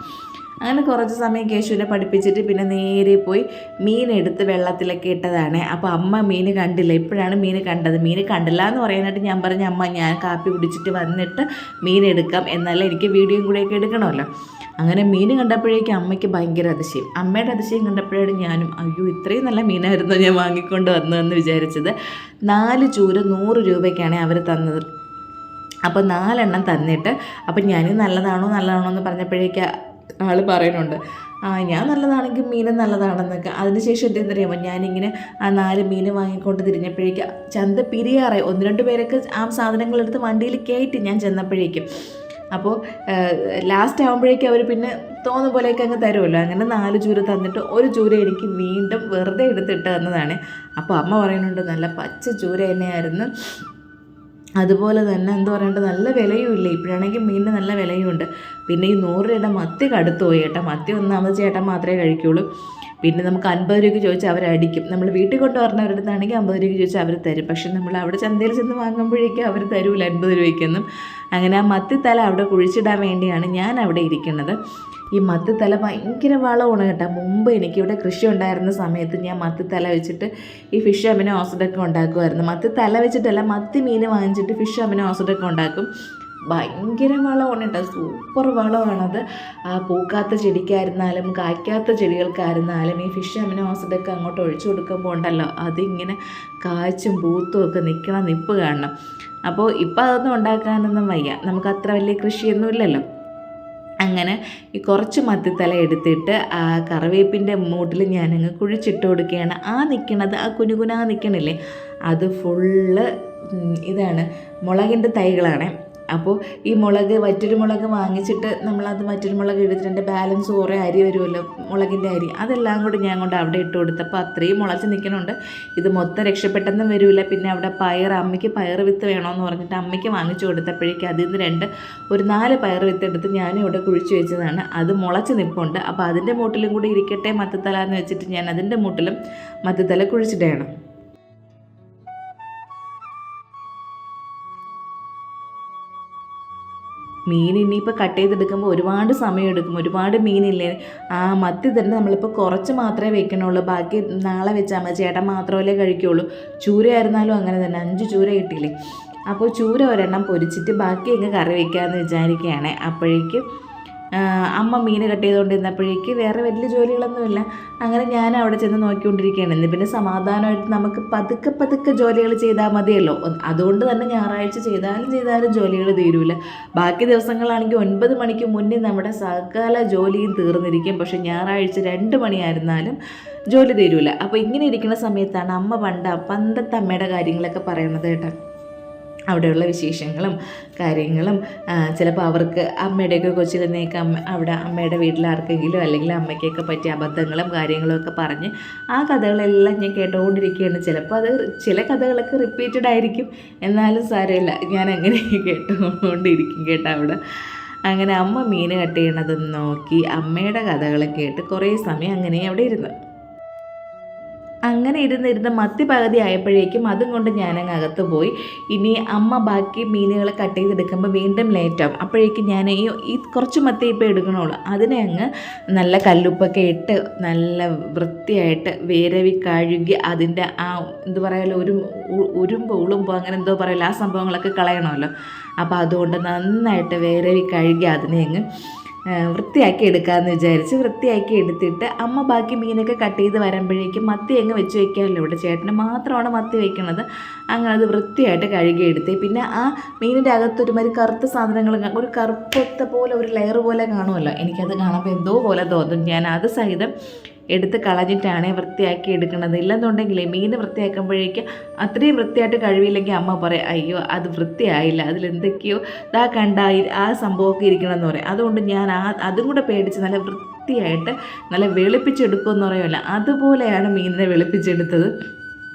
[SPEAKER 2] അങ്ങനെ കുറച്ച് സമയം കേശുവിനെ പഠിപ്പിച്ചിട്ട് പിന്നെ നേരെ പോയി മീനെടുത്ത് വെള്ളത്തിലൊക്കെ ഇട്ടതാണ്. അപ്പോൾ അമ്മ മീൻ കണ്ടില്ല, ഇപ്പോഴാണ് മീൻ കണ്ടത്. മീൻ കണ്ടില്ല എന്ന് പറയാനായിട്ട് ഞാൻ പറഞ്ഞു, അമ്മ ഞാൻ കാപ്പി കുടിച്ചിട്ട് വന്നിട്ട് മീൻ എടുക്കാം, എന്നാലേ എനിക്ക് വീഡിയോയും കൂടെയൊക്കെ എടുക്കണമല്ലോ. അങ്ങനെ മീൻ കണ്ടപ്പോഴേക്കും അമ്മയ്ക്ക് ഭയങ്കര അതിശയം. അമ്മയുടെ അതിശയം കണ്ടപ്പോഴാണ് ഞാനും അയ്യോ ഇത്രയും നല്ല മീനായിരുന്നു ഞാൻ വാങ്ങിക്കൊണ്ട് വന്നതെന്ന് വിചാരിച്ചത്. 4 ചൂര 100 രൂപയ്ക്കാണ് അവർ തന്നത്. അപ്പോൾ 4 എണ്ണം തന്നിട്ട് അപ്പം ഞാൻ നല്ലതാണോ എന്ന് പറഞ്ഞപ്പോഴേക്ക് ആൾ പറയുന്നുണ്ട്, ഞാൻ നല്ലതാണെങ്കിൽ മീനും നല്ലതാണെന്നൊക്കെ. അതിനുശേഷം എന്തെന്നറിയാമോ, ഞാനിങ്ങനെ ആ 4 മീൻ വാങ്ങിക്കൊണ്ട് തിരിഞ്ഞപ്പോഴേക്ക് ചന്ത പിരിയാറായി. 1-2 പേരൊക്കെ ആ സാധനങ്ങളെടുത്ത് വണ്ടിയിൽ കയറ്റി ഞാൻ ചെന്നപ്പോഴേക്കും. അപ്പോൾ ലാസ്റ്റ് ആകുമ്പോഴേക്കും അവർ പിന്നെ തോന്നുന്ന പോലെയൊക്കെ അങ്ങ് തരുമല്ലോ. അങ്ങനെ 4 ചൂര തന്നിട്ട് 1 ചൂര എനിക്ക് വീണ്ടും വെറുതെ എടുത്തിട്ട് തന്നതാണ്. അപ്പോൾ അമ്മ പറയുന്നുണ്ട് നല്ല പച്ച ചൂര തന്നെയായിരുന്നു. അതുപോലെ തന്നെ എന്താ പറയേണ്ടത്, നല്ല വിലയും ഇല്ല. ഇപ്പോഴാണെങ്കിൽ മീനിന് നല്ല വിലയുണ്ട്. പിന്നെ ഈ 100 രൂപയുടെ മത്തി കടുത്തു പോയി കേട്ടോ. മത്തി ഒന്നാമത് ചേട്ടൻ മാത്രമേ കഴിക്കുള്ളൂ. പിന്നെ നമുക്ക് 50 രൂപയ്ക്ക് ചോദിച്ചാൽ അവരടിക്കും. നമ്മൾ വീട്ടിൽ കൊണ്ടുവരുന്നവരുടെ അടുത്താണെങ്കിൽ 50 രൂപയ്ക്ക് ചോദിച്ചാൽ അവർ തരും. പക്ഷെ നമ്മൾ അവിടെ ചന്തയിൽ ചെന്ന് വാങ്ങുമ്പോഴേക്കും അവർ തരൂല 50 രൂപയ്ക്കൊന്നും. അങ്ങനെ ആ മത്തിത്തല അവിടെ കുഴിച്ചിടാൻ വേണ്ടിയാണ് ഞാൻ അവിടെ ഇരിക്കുന്നത്. ഈ മത്തിത്തല ഭയങ്കര വളമാണ് കേട്ടോ. മുമ്പ് എനിക്കിവിടെ കൃഷി ഉണ്ടായിരുന്ന സമയത്ത് ഞാൻ മത്തിത്തല വെച്ചിട്ട് ഈ ഫിഷ് അമിനോ ആസിഡൊക്കെ ഉണ്ടാക്കുമായിരുന്നു. മത്തിത്തല വെച്ചിട്ടല്ല, മത്തി മീൻ വാങ്ങിച്ചിട്ട് ഫിഷ് അമിനോ ആസിഡൊക്കെ ഉണ്ടാക്കും. ഭയങ്കര വളമാണ് കേട്ടോ, സൂപ്പർ വളമാണത്. പൂക്കാത്ത ചെടിക്കായിരുന്നാലും കായ്ക്കാത്ത ചെടികൾക്കായിരുന്നാലും ഈ ഫിഷ് അമിനോ ആസിഡൊക്കെ അങ്ങോട്ട് ഒഴിച്ചു കൊടുക്കുമ്പോൾ ഉണ്ടല്ലോ അതിങ്ങനെ കായ്ച്ചും പൂത്തും ഒക്കെ നിൽക്കണം, നിപ്പ് കാണണം. അപ്പോൾ ഇപ്പം അതൊന്നും ഉണ്ടാക്കാനൊന്നും വയ്യ, നമുക്ക് അത്ര വലിയ കൃഷിയൊന്നും ഇല്ലല്ലോ. അങ്ങനെ ഈ കുറച്ച് മത്തിത്തല എടുത്തിട്ട് ആ കറിവേപ്പിൻ്റെ മൂട്ടിൽ ഞാനങ്ങ് കുഴിച്ചിട്ട് കൊടുക്കുകയാണ്. നിൽക്കണത് ആ കുനുകുനാ നിൽക്കണില്ലേ, അത് ഫുള്ള് ഇതാണ് മുളകിൻ്റെ തൈകളാണ്. അപ്പോൾ ഈ വറ്റൽ മുളക് വാങ്ങിച്ചിട്ട് നമ്മളത് വറ്റൽ മുളക് എടുത്തിട്ട് ബാലൻസ് കുറേ അരി വരുമല്ലോ, മുളകിൻ്റെ അരി, അതെല്ലാം കൂടി ഞാൻ കൊണ്ട് അവിടെ ഇട്ട് കൊടുത്തപ്പോൾ അത്രയും മുളച്ച് നിൽക്കണുണ്ട്. ഇത് മൊത്തം രക്ഷപ്പെട്ടൊന്നും വരില്ല. പിന്നെ അവിടെ അമ്മയ്ക്ക് പയർ വിത്ത് വേണമെന്ന് പറഞ്ഞിട്ട് അമ്മയ്ക്ക് വാങ്ങിച്ചു കൊടുത്തപ്പോഴേക്കും അതിൽ നിന്ന് ഒരു 4 പയർ വിത്ത് എടുത്ത് ഞാനും ഇവിടെ കുഴിച്ച് വെച്ചതാണ്. അത് മുളച്ച് നിൽപ്പുണ്ട്. അപ്പോൾ അതിൻ്റെ മൂട്ടിലും കൂടി ഇരിക്കട്ടെ മത്തിത്തല എന്ന് വെച്ചിട്ട് ഞാൻ അതിൻ്റെ മൂട്ടിലും മത്തിത്തല കുഴിച്ചിട്ടാണ്. മീൻ ഇനിയിപ്പോൾ കട്ട് ചെയ്തെടുക്കുമ്പോൾ ഒരുപാട് സമയം എടുക്കും. ഒരുപാട് മീനില്ലേ, മത്തി തന്നെ നമ്മളിപ്പോൾ കുറച്ച് മാത്രമേ വെക്കണുള്ളൂ, ബാക്കി നാളെ വെച്ചാൽ മതി. ചേട്ടൻ മാത്രമല്ലേ കഴിക്കുകയുള്ളൂ. ചൂര ആയിരുന്നാലും അങ്ങനെ തന്നെ 5 ചൂര കിട്ടിയില്ലേ. അപ്പോൾ ചൂര ഒരെണ്ണം പൊരിച്ചിട്ട് ബാക്കി അങ്ങ് കറി വയ്ക്കാമെന്ന് വിചാരിക്കുകയാണ്. അപ്പോഴേക്കും അമ്മ മീൻ കട്ട് ചെയ്തുകൊണ്ടിരുന്നപ്പോഴേക്ക് വേറെ വലിയ ജോലികളൊന്നുമില്ല. അങ്ങനെ ഞാൻ അവിടെ ചെന്ന് നോക്കിക്കൊണ്ടിരിക്കുകയാണ്. ഇന്ന് പിന്നെ സമാധാനമായിട്ട് നമുക്ക് പതുക്കെ ജോലികൾ ചെയ്താൽ മതിയല്ലോ. അതുകൊണ്ട് തന്നെ ഞായറാഴ്ച ചെയ്താലും ജോലികൾ തീരൂല. ബാക്കി ദിവസങ്ങളാണെങ്കിൽ 9 മണിക്ക് മുന്നേ നമ്മുടെ സകല ജോലിയും തീർന്നിരിക്കും. പക്ഷേ ഞായറാഴ്ച 2 മണിയായിരുന്നാലും ജോലി തീരൂല. അപ്പോൾ ഇങ്ങനെ ഇരിക്കുന്ന സമയത്താണ് അമ്മ പണ്ടത്തെ അമ്മയുടെ കാര്യങ്ങളൊക്കെ പറയണത് കേട്ടോ. അവിടെയുള്ള വിശേഷങ്ങളും കാര്യങ്ങളും ചിലപ്പോൾ അവർക്ക് അമ്മയുടെയൊക്കെ കൊച്ചിലെന്നേക്ക് അവിടെ അമ്മയുടെ വീട്ടിലാർക്കെങ്കിലും അല്ലെങ്കിൽ അമ്മയ്ക്കൊക്കെ പറ്റിയ അബദ്ധങ്ങളും കാര്യങ്ങളൊക്കെ പറഞ്ഞ് ആ കഥകളെല്ലാം ഞാൻ കേട്ടുകൊണ്ടിരിക്കുകയാണ്. ചിലപ്പോൾ അത് ചില കഥകളൊക്കെ റിപ്പീറ്റഡ് ആയിരിക്കും, എന്നാലും സാരമില്ല, ഞാൻ അങ്ങനെ കേട്ടുകൊണ്ടിരിക്കും കേട്ടോ അവിടെ. അങ്ങനെ അമ്മ മീൻ കട്ട് ചെയ്യണതും നോക്കി അമ്മയുടെ കഥകളും കേട്ട് കുറേ സമയം അങ്ങനെ അവിടെ ഇരുന്നു. അങ്ങനെ ഇരുന്നിരുന്ന് മത്തി പകുതി ആയപ്പോഴേക്കും അതും കൊണ്ട് ഞാനങ്ങ് അകത്ത് പോയി. ഇനി അമ്മ ബാക്കി മീനുകൾ കട്ട് ചെയ്തെടുക്കുമ്പോൾ വീണ്ടും ലേറ്റാവും. അപ്പോഴേക്കും ഞാൻ ഈ കുറച്ച് മത്തി ഇപ്പോൾ എടുക്കണുള്ളൂ, അതിനെ അങ്ങ് നല്ല കല്ലുപ്പൊക്കെ ഇട്ട് നല്ല വൃത്തിയായിട്ട് വേരവി കഴുകി അതിൻ്റെ ആ എന്ത് പറയുമല്ലോ ഉരുമ്പ് ഉളുമ്പോ അങ്ങനെ എന്തോ പറയുമല്ലോ, ആ സംഭവങ്ങളൊക്കെ കളയണമല്ലോ. അപ്പോൾ അതുകൊണ്ട് നന്നായിട്ട് വേരവി കഴുകി അതിനെ അങ്ങ് വൃത്തിയാക്കി എടുക്കാമെന്ന് വിചാരിച്ച് വൃത്തിയാക്കി എടുത്തിട്ട് അമ്മ ബാക്കി മീനൊക്കെ കട്ട് ചെയ്ത് വരുമ്പോഴേക്കും മത്തി അങ്ങ് വെച്ച് വയ്ക്കാമല്ലോ. ഇവിടെ ചേട്ടന് മാത്രമാണ് മത്തി വയ്ക്കണത്. അങ്ങനെ അത് വൃത്തിയായിട്ട് കഴുകിയെടുത്ത് പിന്നെ ആ മീനിൻ്റെ അകത്തൊരുമാതിരി കറുത്ത സാധനങ്ങൾ, ഒരു കറുപ്പത്തെ പോലെ ഒരു ലെയർ പോലെ കാണുമല്ലോ, എനിക്കത് കാണുമ്പോൾ എന്തോ പോലെ തോന്നും. ഞാൻ അത് സഹിതം എടുത്ത് കളഞ്ഞിട്ടാണ് വൃത്തിയാക്കി എടുക്കുന്നത്. ഇല്ലെന്നുണ്ടെങ്കിൽ മീൻ വൃത്തിയാക്കുമ്പോഴേക്ക് അത്രയും വൃത്തിയായിട്ട് കഴിവില്ലെങ്കിൽ അമ്മ പറയും, അയ്യോ അത് വൃത്തിയായില്ല, അതിലെന്തൊക്കെയോ ഇതാ കണ്ട ആ സംഭവമൊക്കെ ഇരിക്കണമെന്ന് പറയും. അതുകൊണ്ട് ഞാൻ അതും കൂടെ പേടിച്ച് നല്ല വൃത്തിയായിട്ട് നല്ല വെളുപ്പിച്ചെടുക്കുമെന്ന് പറയുമല്ലോ, അതുപോലെയാണ് മീനിനെ വെളുപ്പിച്ചെടുത്തത്.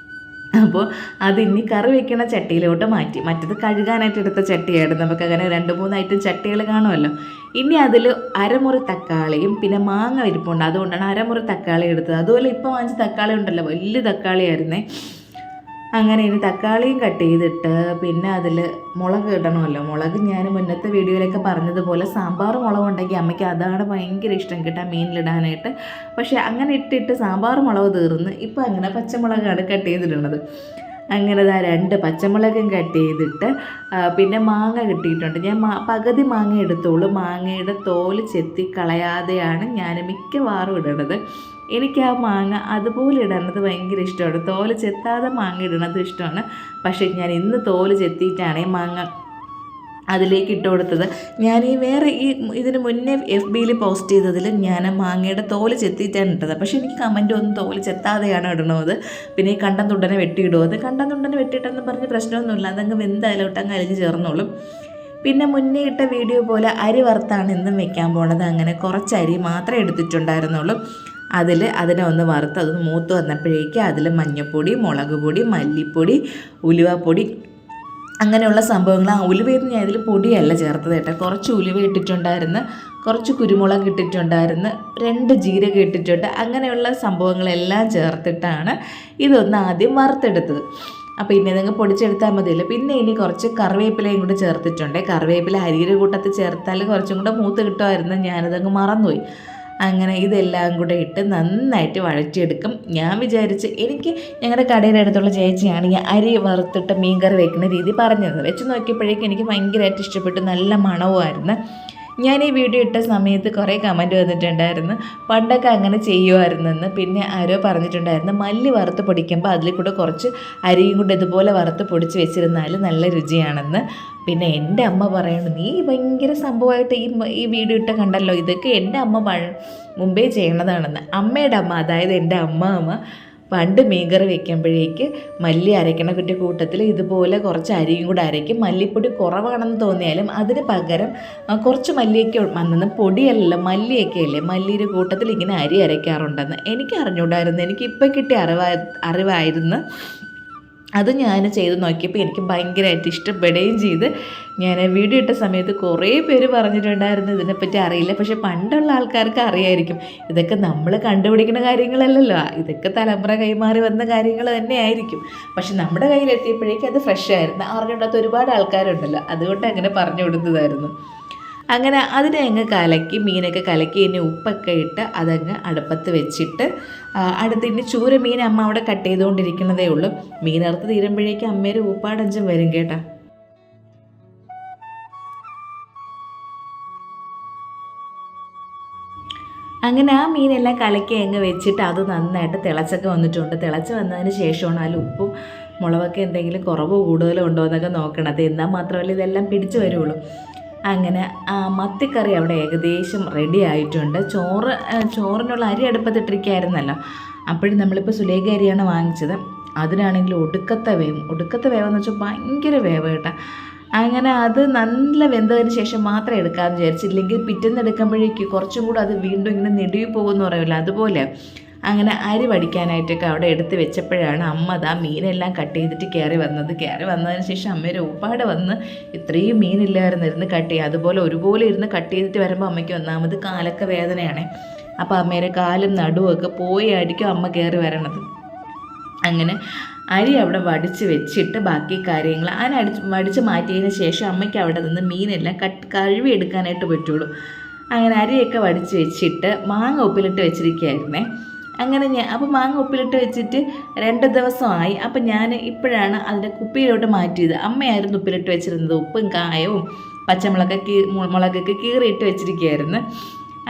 [SPEAKER 2] അപ്പോൾ അതിനി കറി വയ്ക്കണ ചട്ടിയിലോട്ട് മാറ്റി. മറ്റത് കഴുകാനായിട്ട് എടുത്ത ചട്ടിയായിരുന്നു. നമുക്കങ്ങനെ 2-3 ഐറ്റം ചട്ടികൾ കാണുമല്ലോ. ഇനി അതിൽ അരമുറി തക്കാളിയും പിന്നെ മാങ്ങ ഇരിപ്പുണ്ട്, അതുകൊണ്ടാണ് അരമുറി തക്കാളി എടുത്തത്. അതുപോലെ ഇപ്പോൾ വാങ്ങിച്ച തക്കാളി ഉണ്ടല്ലോ, വലിയ തക്കാളിയായിരുന്നേ. അങ്ങനെ ഇനി തക്കാളിയും കട്ട് ചെയ്തിട്ട് പിന്നെ അതിൽ മുളക് ഇടണമല്ലോ. മുളക് ഞാൻ മുന്നത്തെ വീഡിയോയിലൊക്കെ പറഞ്ഞതുപോലെ സാമ്പാർ മുളക് ഉണ്ടെങ്കിൽ അമ്മയ്ക്ക് അതാണ് ഭയങ്കര ഇഷ്ടം കേട്ടോ മീനിലിടാനായിട്ട്. പക്ഷേ അങ്ങനെ ഇട്ടിട്ട് സാമ്പാർ മുളക് തീർന്ന് ഇപ്പോൾ അങ്ങനെ പച്ചമുളകാണ് കട്ട് ചെയ്തിടുന്നത്. അങ്ങനെ 2 പച്ചമുളകും കട്ട് ചെയ്തിട്ട് പിന്നെ മാങ്ങ കിട്ടിയിട്ടുണ്ട്. ഞാൻ പകുതി മാങ്ങ എടുത്തോളൂ. മാങ്ങയുടെ തോല് ചെത്തി കളയാതെയാണ് ഞാൻ മിക്കവാറും ഇടണത്. എനിക്ക് ആ മാങ്ങ അതുപോലെ ഇടണത് ഭയങ്കര ഇഷ്ടമാണ്. തോല് ചെത്താതെ മാങ്ങ ഇടണത് ഇഷ്ടമാണ്. പക്ഷേ ഞാൻ ഇന്ന് തോല് ചെത്തിയിട്ടാണ് മാങ്ങ അതിലേക്ക് ഇട്ട് കൊടുത്തത്. ഞാൻ ഇതിന് മുന്നേ FBയിൽ പോസ്റ്റ് ചെയ്തതിൽ ഞാൻ മാങ്ങയുടെ തോല് ചെത്തിയിട്ടാണ് ഇട്ടത്. പക്ഷേ എനിക്ക് കമൻറ്റ് ഒന്നും തോല് ചെത്താതെയാണ് ഇടണത്. പിന്നെ ഈ കണ്ടം തുണ്ടനെ വെട്ടിയിടുമോ, അത് കണ്ടം തുണ്ടനെ വെട്ടിയിട്ടെന്ന് പറഞ്ഞ് പ്രശ്നമൊന്നുമില്ല, അതങ്ങ് വെന്തായാലും ഇട്ടങ്ങ് അരിഞ്ഞ് ചേർന്നോളും. പിന്നെ മുന്നേ ഇട്ട വീഡിയോ പോലെ അരി വറുത്താണ് ഇന്നും വെക്കാൻ പോണത്. അങ്ങനെ കുറച്ച് അരി മാത്രമേ എടുത്തിട്ടുണ്ടായിരുന്നുള്ളൂ. അതിനെ ഒന്ന് വറുത്ത് അത് മൂത്ത് വന്നപ്പോഴേക്ക് അതിൽ മഞ്ഞൾപ്പൊടി, മുളക് പൊടി, മല്ലിപ്പൊടി, ഉലുവാപ്പൊടി അങ്ങനെയുള്ള സംഭവങ്ങൾ. ഉലുവയൊന്നും ഞാൻ ഇതിൽ പൊടിയല്ല ചേർത്തത് കേട്ടോ. കുറച്ച് ഉലുവ ഇട്ടിട്ടുണ്ടായിരുന്നു, കുറച്ച് കുരുമുളക് ഇട്ടിട്ടുണ്ടായിരുന്നു, 2 ജീരകം ഇട്ടിട്ടുണ്ട്. അങ്ങനെയുള്ള സംഭവങ്ങളെല്ലാം ചേർത്തിട്ടാണ് ഇതൊന്ന് ആദ്യം വറുത്തെടുത്തത്. അപ്പോൾ ഇനി അതങ്ങ് പൊടിച്ചെടുത്താൽ മതിയല്ലോ. പിന്നെ ഇനി കുറച്ച് കറിവേപ്പിലയും കൂടി ചേർത്തിട്ടുണ്ട്. കറിവേപ്പില അരിയുടെ കൂട്ടത്തിൽ ചേർത്താൽ കുറച്ചും കൂടെ മൂത്ത് കിട്ടുമായിരുന്നു, ഞാനതങ്ങ് മറന്നുപോയി. അങ്ങനെ ഇതെല്ലാം കൂടെ ഇട്ട് നന്നായിട്ട് വഴറ്റിയെടുക്കും. ഞാൻ വിചാരിച്ച് എനിക്ക് ഞങ്ങളുടെ കടയുടെ അടുത്തുള്ള ചേച്ചിയാണ് ഈ അരി വറുത്തിട്ട് മീൻ കറി വെക്കുന്ന രീതി പറഞ്ഞത്. വെച്ച് നോക്കിയപ്പോഴേക്കും എനിക്ക് ഭയങ്കരമായിട്ട് ഇഷ്ടപ്പെട്ടു, നല്ല മണവുമായിരുന്നു. ഞാൻ ഈ വീഡിയോ ഇട്ട സമയത്ത് കുറേ കമൻറ്റ് വന്നിട്ടുണ്ടായിരുന്നു, പണ്ടൊക്കെ അങ്ങനെ ചെയ്യുമായിരുന്നെന്ന്. പിന്നെ ആരോ പറഞ്ഞിട്ടുണ്ടായിരുന്നു മല്ലി വറുത്ത് പൊടിക്കുമ്പോൾ അതിൽ കൂടെ കുറച്ച് അരിയും കൂടെ ഇതുപോലെ വറുത്ത് പൊടിച്ച് വെച്ചിരുന്നാൽ നല്ല രുചിയാണെന്ന്. പിന്നെ എൻ്റെ അമ്മ പറയുന്നു, നീ ഭയങ്കര സംഭവമായിട്ട് ഈ വീഡിയോ ഇട്ട് കണ്ടല്ലോ, ഇതൊക്കെ എൻ്റെ അമ്മ മുമ്പേ ചെയ്യണതാണെന്ന്. അമ്മയുടെ അമ്മ, അതായത് എൻ്റെ അമ്മ പണ്ട് മീൻകറി വെക്കുമ്പോഴേക്ക് മല്ലി അരയ്ക്കണ കൂട്ടത്തിൽ ഇതുപോലെ കുറച്ച് അരിയും കൂടെ അരയ്ക്കും. മല്ലിപ്പൊടി കുറവാണെന്ന് തോന്നിയാലും അതിന് പകരം കുറച്ച് മല്ലിയൊക്കെ വന്നെന്ന്, പൊടിയല്ല മല്ലിയൊക്കെ അല്ലേ, മല്ലിയുടെ കൂട്ടത്തിൽ ഇങ്ങനെ അരി അരയ്ക്കാറുണ്ടെന്ന് എനിക്ക് അറിഞ്ഞുകൂടായിരുന്നു. എനിക്കിപ്പോൾ കിട്ടിയ അറിവായിരുന്നു അത്. ഞാൻ ചെയ്ത് നോക്കിയപ്പോൾ എനിക്ക് ഭയങ്കരമായിട്ട് ഇഷ്ടപ്പെടുകയും ചെയ്ത്. ഞാൻ വീഡിയോ ഇട്ട സമയത്ത് കുറേ പേര് പറഞ്ഞിട്ടുണ്ടായിരുന്നു ഇതിനെപ്പറ്റി അറിയില്ല, പക്ഷെ പണ്ടുള്ള ആൾക്കാർക്ക് അറിയായിരിക്കും. ഇതൊക്കെ നമ്മൾ കണ്ടുപിടിക്കുന്ന കാര്യങ്ങളല്ലല്ലോ, ഇതൊക്കെ തലമുറ കൈമാറി വന്ന കാര്യങ്ങൾ തന്നെ ആയിരിക്കും. പക്ഷെ നമ്മുടെ കയ്യിലെത്തിയപ്പോഴേക്കും അത് ഫ്രഷ് ആയിരുന്നു. അറിഞ്ഞുകൊണ്ടാത്ത ഒരുപാട് ആൾക്കാരുണ്ടല്ലോ, അതുകൊണ്ട് അങ്ങനെ പറഞ്ഞു കൊടുത്തതായിരുന്നു. അങ്ങനെ അതിനെ അങ്ങ് കലക്കി, മീനൊക്കെ കലക്കി ഇനി ഉപ്പൊക്കെ ഇട്ട് അതങ്ങ് അടുപ്പത്ത് വെച്ചിട്ട് അടുത്തിനി ചൂര മീൻ അമ്മ അവിടെ കട്ട് ചെയ്തുകൊണ്ടിരിക്കുന്നതേ ഉള്ളൂ. മീനറുത്ത് തീരുമ്പോഴേക്കും അമ്മേരെ ഉപ്പാടഞ്ചം വരും കേട്ടോ. അങ്ങനെ ആ മീനെല്ലാം കലക്കി അങ്ങ് വെച്ചിട്ട് അത് നന്നായിട്ട് തിളച്ചൊക്കെ വന്നിട്ടുണ്ട്. തിളച്ച് വന്നതിന് ശേഷമാണ് അതിൽ ഉപ്പും മുളകൊക്കെ എന്തെങ്കിലും കുറവ് കൂടുതലോ ഉണ്ടോ എന്നൊക്കെ നോക്കണത്. എന്നാൽ മാത്രമല്ല ഇതെല്ലാം പിടിച്ചു വരുള്ളൂ. അങ്ങനെ മത്തിക്കറി അവിടെ ഏകദേശം റെഡി ആയിട്ടുണ്ട്. ചോറിനുള്ള അരി അടുപ്പത്തിട്ടിരിക്കുകയായിരുന്നല്ലോ. അപ്പോഴും നമ്മളിപ്പോൾ സുലേഖ അരിയാണ് വാങ്ങിച്ചത്. അതിനാണെങ്കിൽ ഒടുക്കത്തെ വേവെന്ന് വെച്ചാൽ ഭയങ്കര വേവ് കേട്ടോ. അങ്ങനെ അത് നല്ല വെന്തതിന് ശേഷം മാത്രം എടുക്കാമെന്ന് വിചാരിച്ചില്ലെങ്കിൽ പിറ്റേന്ന് എടുക്കുമ്പോഴേക്ക് കുറച്ചും കൂടെ അത് വീണ്ടും ഇങ്ങനെ നെടുവി പോകുമെന്ന് പറയുമല്ലോ, അതുപോലെ. അങ്ങനെ അരി വടിക്കാനായിട്ടൊക്കെ അവിടെ എടുത്ത് വെച്ചപ്പോഴാണ് അമ്മ അതാ മീനെല്ലാം കട്ട് ചെയ്തിട്ട് കയറി വന്നതിന് ശേഷം അമ്മയുടെ ഉപ്പാട് വന്ന് ഇത്രയും മീനില്ലായിരുന്നു ഇരുന്ന് കട്ട് ചെയ്യുക. അതുപോലെ ഒരുപോലെ ഇരുന്ന് കട്ട് ചെയ്തിട്ട് വരുമ്പോൾ അമ്മയ്ക്ക് ഒന്നാമത് കാലൊക്കെ വേദനയാണ്. അപ്പോൾ അമ്മയുടെ കാലും നടുവൊക്കെ പോയി ആയിരിക്കും അമ്മ കയറി വരണത്. അങ്ങനെ അരി അവിടെ വടിച്ച് വെച്ചിട്ട് ബാക്കി കാര്യങ്ങൾ വടിച്ച് മാറ്റിയതിന് ശേഷം അമ്മയ്ക്ക് അവിടെ നിന്ന് മീനെല്ലാം കഴുകി എടുക്കാനായിട്ട് പറ്റുള്ളൂ. അങ്ങനെ അരിയൊക്കെ വടിച്ച് വെച്ചിട്ട് മാങ്ങ ഉപ്പിലിട്ട് വെച്ചിരിക്കുകയായിരുന്നേ. അങ്ങനെ അപ്പോൾ മാങ്ങ ഉപ്പിലിട്ട് വെച്ചിട്ട് 2 ദിവസമായി. അപ്പം ഞാൻ ഇപ്പോഴാണ് അതിൻ്റെ കുപ്പിയിലോട്ട് മാറ്റിയത്. അമ്മയായിരുന്നു ഉപ്പിലിട്ട് വെച്ചിരുന്നത്. ഉപ്പും കായവും മുളകൊക്കെ കീറിയിട്ട് വെച്ചിരിക്കുകയായിരുന്നു.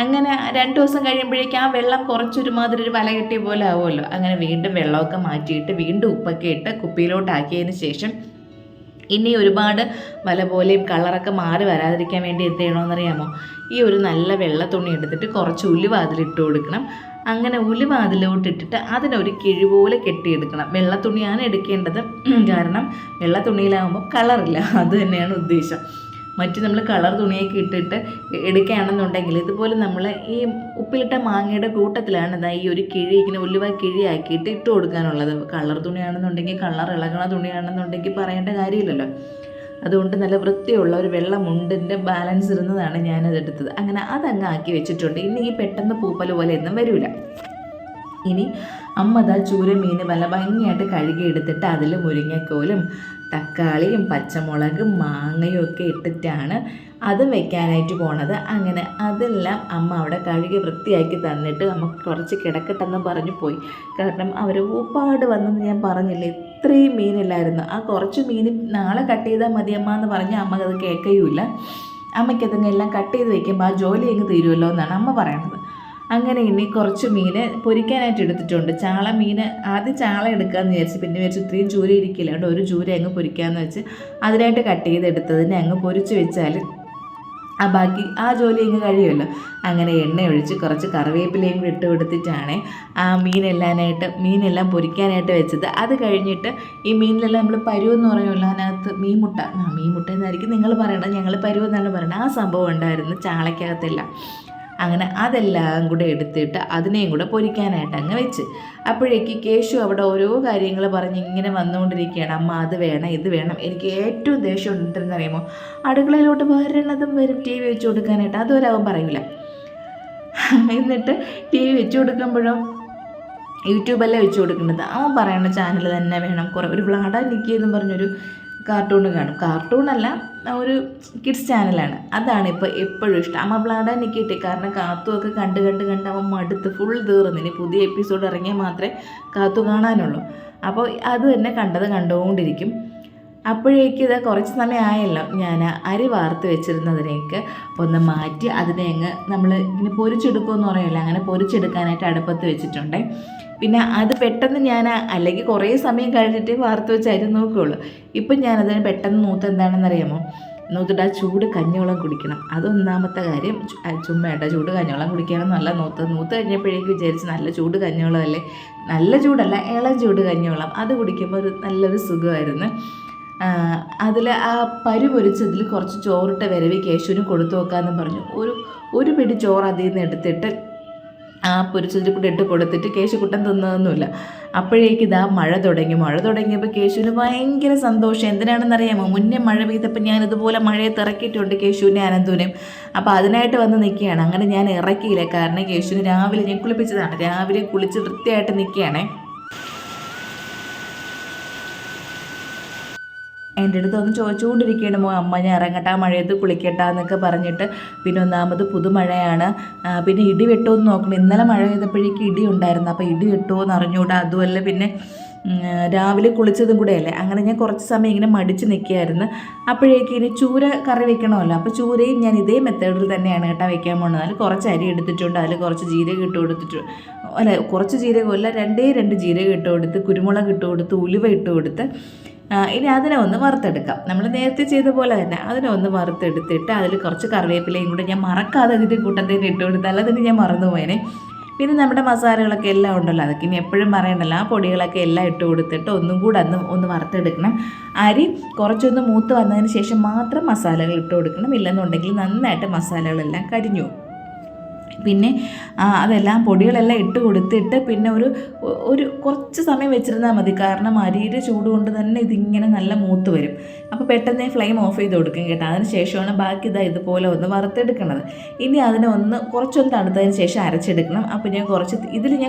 [SPEAKER 2] അങ്ങനെ 2 ദിവസം കഴിയുമ്പോഴേക്കും ആ വെള്ളം കുറച്ചൊരുമാതിരി ഒരു വല കെട്ടിയ പോലെ ആവുമല്ലോ. അങ്ങനെ വീണ്ടും വെള്ളമൊക്കെ മാറ്റിയിട്ട് വീണ്ടും ഉപ്പൊക്കെ ഇട്ട് കുപ്പിയിലോട്ടാക്കിയതിന് ശേഷം ഇനി ഒരുപാട് വല പോലെയും കളറൊക്കെ മാറി വരാതിരിക്കാൻ വേണ്ടി എന്ത് ചെയ്യണമെന്നറിയാമോ? ഈ ഒരു നല്ല വെള്ള തുണി എടുത്തിട്ട് കുറച്ച് ഉലുവ അതിലിട്ട് കൊടുക്കണം. അങ്ങനെ ഉലുവ അതിലോട്ടിട്ടിട്ട് അതിനൊരു കിഴി പോലെ കെട്ടിയെടുക്കണം. വെള്ള തുണിയാണ് എടുക്കേണ്ടത്, കാരണം വെള്ള തുണിയിലാകുമ്പോൾ കളറില്ല. അത് തന്നെയാണ് ഉദ്ദേശം. മറ്റ് നമ്മൾ കളർ തുണിയൊക്കെ ഇട്ടിട്ട് എടുക്കുകയാണെന്നുണ്ടെങ്കിൽ ഇതുപോലെ നമ്മൾ ഈ ഉപ്പിലിട്ട മാങ്ങയുടെ കൂട്ടത്തിലാണ് ഈ ഒരു കിഴി ഇങ്ങനെ ഉലുവ കിഴിയാക്കിയിട്ട് ഇട്ട് കൊടുക്കാനുള്ളത്. കളർ തുണിയാണെന്നുണ്ടെങ്കിൽ കളർ ഇളകണ തുണിയാണെന്നുണ്ടെങ്കിൽ പറയേണ്ട കാര്യമില്ലല്ലോ. അതുകൊണ്ട് നല്ല വൃത്തിയുള്ള ഒരു വെള്ള മുണ്ടിൻ്റെ ബാലൻസ് ഇരുന്നതാണ് ഞാനതെടുത്തത്. അങ്ങനെ അതങ്ങ് ആക്കി വെച്ചിട്ടുണ്ട്. ഇനി ഈ പെട്ടെന്ന് പൂപ്പൽ പോലെ ഒന്നും വരില്ല. ഇനി അമ്മ ചൂര മീൻ നല്ല ഭംഗിയായിട്ട് കഴുകിയെടുത്തിട്ട് അതിൽ മുരിങ്ങക്കോലും തക്കാളിയും പച്ചമുളകും മാങ്ങയും ഒക്കെ ഇട്ടിട്ടാണ് അത് വെക്കാനായിട്ട് പോണത്. അങ്ങനെ അതെല്ലാം അമ്മ അവിടെ കഴുകി വൃത്തിയാക്കി തന്നിട്ട് നമുക്ക് കുറച്ച് കിടക്കട്ടെന്ന് പറഞ്ഞു പോയി. കാരണം അവർ ഊപ്പാട് വന്നെന്ന് ഞാൻ പറഞ്ഞില്ലേ, ഇത്രയും മീനില്ലായിരുന്നു. ആ കുറച്ച് മീൻ നാളെ കട്ട് ചെയ്താൽ മതി അമ്മ എന്ന് പറഞ്ഞാൽ അമ്മ അത് കേൾക്കുകയുമില്ല. അമ്മയ്ക്കതങ്ങ് എല്ലാം കട്ട് ചെയ്ത് വയ്ക്കുമ്പോൾ ആ ജോലി അങ്ങ് തീരുമല്ലോ എന്നാണ് അമ്മ പറയണത്. അങ്ങനെ ഇനി കുറച്ച് മീൻ പൊരിക്കാനായിട്ട് എടുത്തിട്ടുണ്ട്. ചാള മീൻ ആദ്യം ചാള എടുക്കാമെന്ന് വിചാരിച്ച്, പിന്നെ വിചാരിച്ച് ഇത്രയും ചൂര ഇരിക്കില്ല, അതുകൊണ്ട് ഒരു ചൂര അങ്ങ് പൊരിക്കാമെന്ന് വെച്ച് അതിനായിട്ട് കട്ട് ചെയ്തെടുത്തതിനെ അങ്ങ് പൊരിച്ച് വെച്ചാൽ ബാക്കി ആ ജോലി അങ്ങ് കഴിയുമല്ലോ. അങ്ങനെ എണ്ണ ഒഴിച്ച് കുറച്ച് കറിവേപ്പിലയും കൂടി ഇട്ട് കൊടുത്തിട്ടാണ് ആ മീനെല്ലാം പൊരിക്കാനായിട്ട് വെച്ചത്. അത് കഴിഞ്ഞിട്ട് ഈ മീനിലെല്ലാം നമ്മൾ പരുവെന്ന് പറയുമല്ലോ, അതിനകത്ത് മീൻമുട്ട എന്നായിരിക്കും നിങ്ങൾ പറയണത്, ഞങ്ങൾ പരുവെന്നാണ് പറയുന്നത്. ആ സംഭവം ഉണ്ടായിരുന്നു ചാളയ്ക്കകത്തെല്ലാം. അങ്ങനെ അതെല്ലാം കൂടെ എടുത്തിട്ട് അതിനെയും കൂടെ പൊരിക്കാനായിട്ട് അങ്ങ് വെച്ച്. അപ്പോഴേക്ക് കേശു അവിടെ ഓരോ കാര്യങ്ങൾ പറഞ്ഞ് ഇങ്ങനെ വന്നുകൊണ്ടിരിക്കുകയാണ്. അമ്മ അത് വേണം ഇത് വേണം. എനിക്ക് ഏറ്റവും ദേഷ്യം ഉണ്ടെന്നറിയുമോ, അടുക്കളയിലോട്ട് വരണതും വരും ടി വി വെച്ച് കൊടുക്കാനായിട്ട്. അതുവരെ അവൻ പറയില്ല. എന്നിട്ട് ടി വി വെച്ച് കൊടുക്കുമ്പോഴോ യൂട്യൂബല്ലേ വെച്ച് കൊടുക്കേണ്ടത്, അവൻ പറയണ ചാനൽ തന്നെ വേണം. ഒരു വ്ളാഡ നിക്കിയെന്നും പറഞ്ഞൊരു കാർട്ടൂൺ കാണും. കാർട്ടൂണല്ല, ഒരു കിഡ്സ് ചാനലാണ്. അതാണ് ഇപ്പോൾ എപ്പോഴും ഇഷ്ടം. അമ്മ വ്ളാഡ നിക്കിയിട്ട്, കാരണം കാത്തുമൊക്കെ കണ്ട് അവൻ മടുത്ത് ഫുൾ തീർന്നു. ഇനി പുതിയ എപ്പിസോഡ് ഇറങ്ങിയാൽ മാത്രമേ കാത്തു കാണാനുള്ളൂ. അപ്പോൾ അത് തന്നെ കണ്ടുകൊണ്ടിരിക്കും. അപ്പോഴേക്ക് ഇത് കുറച്ച് സമയമായല്ലോ. ഞാൻ അരി വാർത്ത് വെച്ചിരുന്നതിനേക്ക് ഒന്ന് മാറ്റി അതിനെ അങ്ങ് നമ്മൾ ഇങ്ങനെ പൊരിച്ചെടുക്കുമെന്ന് പറയുമല്ലോ, അങ്ങനെ പൊരിച്ചെടുക്കാനായിട്ട് അടുപ്പത്ത് വെച്ചിട്ടുണ്ട്. പിന്നെ അത് പെട്ടെന്ന് ഞാൻ അല്ലെങ്കിൽ കുറേ സമയം കഴിഞ്ഞിട്ട് വാർത്ത് വെച്ച് അരി നോക്കുകയുള്ളൂ. ഇപ്പം ഞാനതിന് പെട്ടെന്ന് എന്താണെന്നറിയാമോ, നൂത്തിട്ട് ആ ചൂട് കഞ്ഞിവെള്ളം കുടിക്കണം. അതൊന്നാമത്തെ കാര്യം. ചുമ്മേട്ട ചൂട് കഞ്ഞിവെള്ളം കുടിക്കാനൊന്നുമല്ല നൂത്ത് കഴിഞ്ഞപ്പോഴേക്ക് വിചാരിച്ച് നല്ല ചൂട് കഞ്ഞിവെള്ളമല്ലേ, നല്ല ചൂടല്ല ഇളം ചൂട് കഞ്ഞിവെള്ളം, അത് കുടിക്കുമ്പോൾ നല്ലൊരു സുഖമായിരുന്നു. അതിൽ ആ പരു പൊരിച്ചതിൽ കുറച്ച് ചോറിട്ട് വിരവി കേശുവിന് കൊടുത്തു നോക്കാമെന്ന് പറഞ്ഞു. ഒരു പിടി ചോറ് അതിൽ നിന്ന് എടുത്തിട്ട് ആ പൊരിച്ചതിൽ കൂടെ ഇട്ട് കൊടുത്തിട്ട് കേശുക്കുട്ടൻ തിന്നതൊന്നുമില്ല. അപ്പോഴേക്ക് മഴ തുടങ്ങിയപ്പോൾ കേശുവിന് ഭയങ്കര സന്തോഷം. എന്തിനാണെന്നറിയാമോ, മുന്നേ മഴ പെയ്തപ്പോൾ ഞാൻ ഇതുപോലെ മഴയത്ത് ഇറക്കിയിട്ടുണ്ട് കേശുവിനെ അനന്തുവിനെയും. അപ്പോൾ അതിനായിട്ട് വന്ന് നിൽക്കുകയാണ്. അങ്ങനെ ഞാൻ ഇറക്കിയില്ല, കാരണം കേശുവിന് രാവിലെ ഞാൻ കുളിപ്പിച്ചതാണ്. രാവിലെ കുളിച്ച് വൃത്തിയായിട്ട് നിൽക്കുകയാണേ. എൻ്റെ അടുത്ത് ഒന്ന് ചോദിച്ചുകൊണ്ടിരിക്കുകയാണ്, അമ്മ ഞാൻ ഇറങ്ങട്ടെ മഴയത്ത് കുളിക്കട്ടാ എന്നൊക്കെ പറഞ്ഞിട്ട്. പിന്നെ ഒന്നാമത് പുതുമഴയാണ്, പിന്നെ ഇടി വെട്ടുമെന്ന് നോക്കണം. ഇന്നലെ മഴ പെയ്തപ്പോഴേക്ക് ഇടി ഉണ്ടായിരുന്നു. അപ്പോൾ ഇടി വെട്ടുമോ എന്ന് അറിഞ്ഞുകൂടാ. അതുമല്ല പിന്നെ രാവിലെ കുളിച്ചതും കൂടെ അല്ലേ. അങ്ങനെ ഞാൻ കുറച്ച് സമയം ഇങ്ങനെ മടിച്ച് നിൽക്കുകയായിരുന്നു. അപ്പോഴേക്ക് ഇനി ചൂര കറി വെക്കണമല്ലോ. അപ്പോൾ ചൂരയും ഞാൻ ഇതേ മെത്തേഡിൽ തന്നെയാണ് കേട്ടോ വെക്കാൻ പോകുന്നത്. അതിൽ കുറച്ച് അരി എടുത്തിട്ടുണ്ട്, അതിൽ കുറച്ച് ജീരകം ഇട്ട് കൊടുത്തിട്ടുണ്ട്. കുറച്ച് ജീരകമല്ല, 2 ജീരകം ഇട്ട് കൊടുത്ത്, കുരുമുളക് ഇട്ട് കൊടുത്ത്, ഉലുവ ഇട്ട് കൊടുത്ത് ഇനി അതിനെ ഒന്ന് വറുത്തെടുക്കാം. നമ്മൾ നേരത്തെ ചെയ്ത പോലെ തന്നെ അതിനെ ഒന്ന് വറുത്തെടുത്തിട്ട് അതിൽ കുറച്ച് കറിവേപ്പിലയും കൂടെ ഞാൻ മറക്കാതെ അതിൻ്റെ കൂട്ടത്തേന് ഇട്ട് കൊടുത്താൽ അതിന് ഞാൻ മറന്നുപോയേനെ. പിന്നെ നമ്മുടെ മസാലകളൊക്കെ എല്ലാം ഉണ്ടല്ലോ, അതൊക്കെ ഇനി എപ്പോഴും പറയണ്ടല്ലോ. ആ പൊടികളൊക്കെ എല്ലാം ഇട്ട് കൊടുത്തിട്ട് ഒന്നും കൂടെ ഒന്ന് വറുത്തെടുക്കണം. അരി കുറച്ചൊന്ന് മൂത്ത് വന്നതിന് ശേഷം മാത്രം മസാലകൾ ഇട്ട് കൊടുക്കണം, ഇല്ലെന്നുണ്ടെങ്കിൽ നന്നായിട്ട് മസാലകളെല്ലാം കരിഞ്ഞു. പിന്നെ അതെല്ലാം പൊടികളെല്ലാം ഇട്ട് കൊടുത്തിട്ട് പിന്നെ ഒരു കുറച്ച് സമയം വെച്ചിരുന്നാൽ മതി. കാരണം അരിയുടെ ചൂട് കൊണ്ട് തന്നെ ഇതിങ്ങനെ നല്ല മൂത്ത് വരും. അപ്പോൾ പെട്ടെന്ന് ഫ്ലെയിം ഓഫ് ചെയ്ത് കൊടുക്കും കേട്ടോ. അതിന് ശേഷമാണ് ബാക്കി ഇതുപോലെ ഒന്ന് വറുത്തെടുക്കുന്നത്. ഇനി അതിനെ കുറച്ചൊന്ന് തണുത്തതിന് ശേഷം അരച്ചെടുക്കണം. അപ്പോൾ ഞാൻ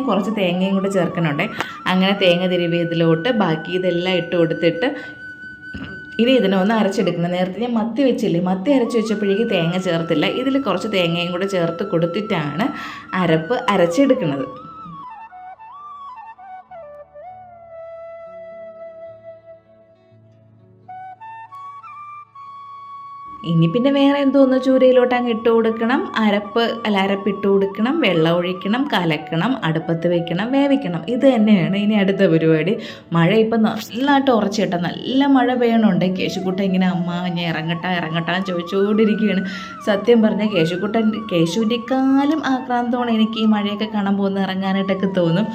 [SPEAKER 2] കുറച്ച് തേങ്ങയും കൂടെ ചേർക്കണുണ്ട്. അങ്ങനെ തേങ്ങ തിരുവി ഇതിലോട്ട് ബാക്കി ഇതെല്ലാം ഇട്ട് കൊടുത്തിട്ട് ഇനി ഇതിനെ ഒന്ന് അരച്ചെടുക്കണം. നേരത്തെ ഞാൻ മത്തി വെച്ചില്ലേ, മത്തി അരച്ച് വെച്ചപ്പോഴേക്ക് തേങ്ങ ചേർത്തില്ല. ഇതിൽ കുറച്ച് തേങ്ങയും കൂടെ ചേർത്ത് കൊടുത്തിട്ടാണ് അരച്ചെടുക്കുന്നത്. ഇനി പിന്നെ വേറെ എന്തോന്ന് ചൂരയിലോട്ട് അങ്ങ് ഇട്ട് കൊടുക്കണം. അരപ്പിട്ട് കൊടുക്കണം, വെള്ളം ഒഴിക്കണം, കലക്കണം, അടുപ്പത്ത് വെക്കണം, വേവിക്കണം. ഇത് തന്നെയാണ് ഇനി അടുത്ത പരിപാടി. മഴ ഇപ്പം നല്ലതായിട്ട് ഉറച്ചു കേട്ടോ, നല്ല മഴ പെയ്യണുണ്ട്. കേശുക്കുട്ടൻ ഇങ്ങനെ അമ്മ ഞാൻ ഇറങ്ങട്ടാന്ന് ചോദിച്ചുകൊണ്ടിരിക്കുകയാണ്. സത്യം പറഞ്ഞാൽ കേശുവിൻ്റെക്കാളും ആക്രാന്തമാണ് എനിക്ക് ഈ മഴയൊക്കെ കാണാൻ പോകുന്ന ഇറങ്ങാനായിട്ടൊക്കെ തോന്നും.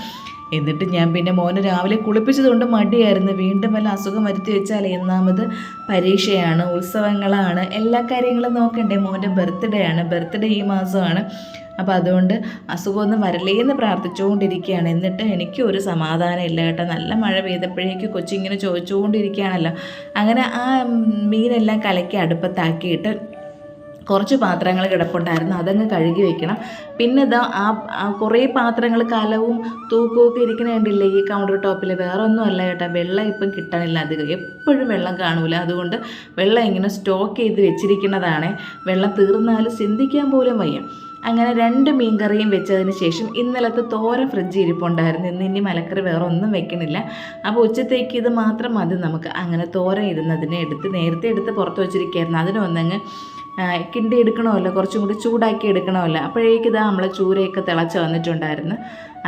[SPEAKER 2] എന്നിട്ട് ഞാൻ പിന്നെ മോനെ രാവിലെ കുളിപ്പിച്ചതുകൊണ്ട് മടിയായിരുന്നു. വീണ്ടും വല്ല അസുഖം വരുത്തി വെച്ചാൽ ഒന്നാമത് പരീക്ഷയാണ്, ഉത്സവങ്ങളാണ്, എല്ലാ കാര്യങ്ങളും നോക്കണ്ടേ. മോൻ്റെ ബർത്ത്ഡേ ഈ മാസമാണ്. അപ്പോൾ അതുകൊണ്ട് അസുഖമൊന്നും വരലേന്ന് പ്രാർത്ഥിച്ചുകൊണ്ടിരിക്കുകയാണ്. എന്നിട്ട് എനിക്ക് ഒരു സമാധാനം ഇല്ല കേട്ടോ. നല്ല മഴ പെയ്തപ്പോഴേക്ക് കൊച്ചിങ്ങനെ ചോദിച്ചുകൊണ്ടിരിക്കുകയാണല്ലോ. അങ്ങനെ ആ മീനെല്ലാം കലക്കി അടുപ്പത്താക്കിയിട്ട് കുറച്ച് പാത്രങ്ങൾ കിടപ്പുണ്ടായിരുന്നു, അതങ്ങ് കഴുകി വെക്കണം. പിന്നെ കുറേ പാത്രങ്ങൾ കലവും തൂക്കവും ഇരിക്കണ കണ്ടില്ലേ ഈ കൗണ്ടർ ടോപ്പിൽ. വേറെ ഒന്നും അല്ല കേട്ടോ, വെള്ളം ഇപ്പം കിട്ടണില്ല അധികം, എപ്പോഴും വെള്ളം കാണൂല. അതുകൊണ്ട് വെള്ളം ഇങ്ങനെ സ്റ്റോക്ക് ചെയ്ത് വെച്ചിരിക്കുന്നതാണ്. വെള്ളം തീർന്നാലും ചിന്തിക്കാൻ പോലും വയ്യ. അങ്ങനെ 2 മീൻകറിയും വെച്ചതിന് ശേഷം ഇന്നലത്തെ തോരൻ ഫ്രിഡ്ജ് ഇരിപ്പുണ്ടായിരുന്നു. ഇനി മലക്കറി വേറെ ഒന്നും വെക്കണില്ല. അപ്പോൾ ഉച്ചത്തേക്ക് ഇത് മാത്രം മതി നമുക്ക്. അങ്ങനെ തോരൻ ഇരുന്നതിനെ നേരത്തെ എടുത്ത് പുറത്ത് വെച്ചിരിക്കുകയായിരുന്നു. അതിനൊന്നങ്ങ് കിണ്ടി എടുക്കണമല്ലോ, കുറച്ചും കൂടി ചൂടാക്കി എടുക്കണമല്ലോ. അപ്പോഴേക്ക് നമ്മളെ ചൂരയൊക്കെ തിളച്ച് വന്നിട്ടുണ്ടായിരുന്നു.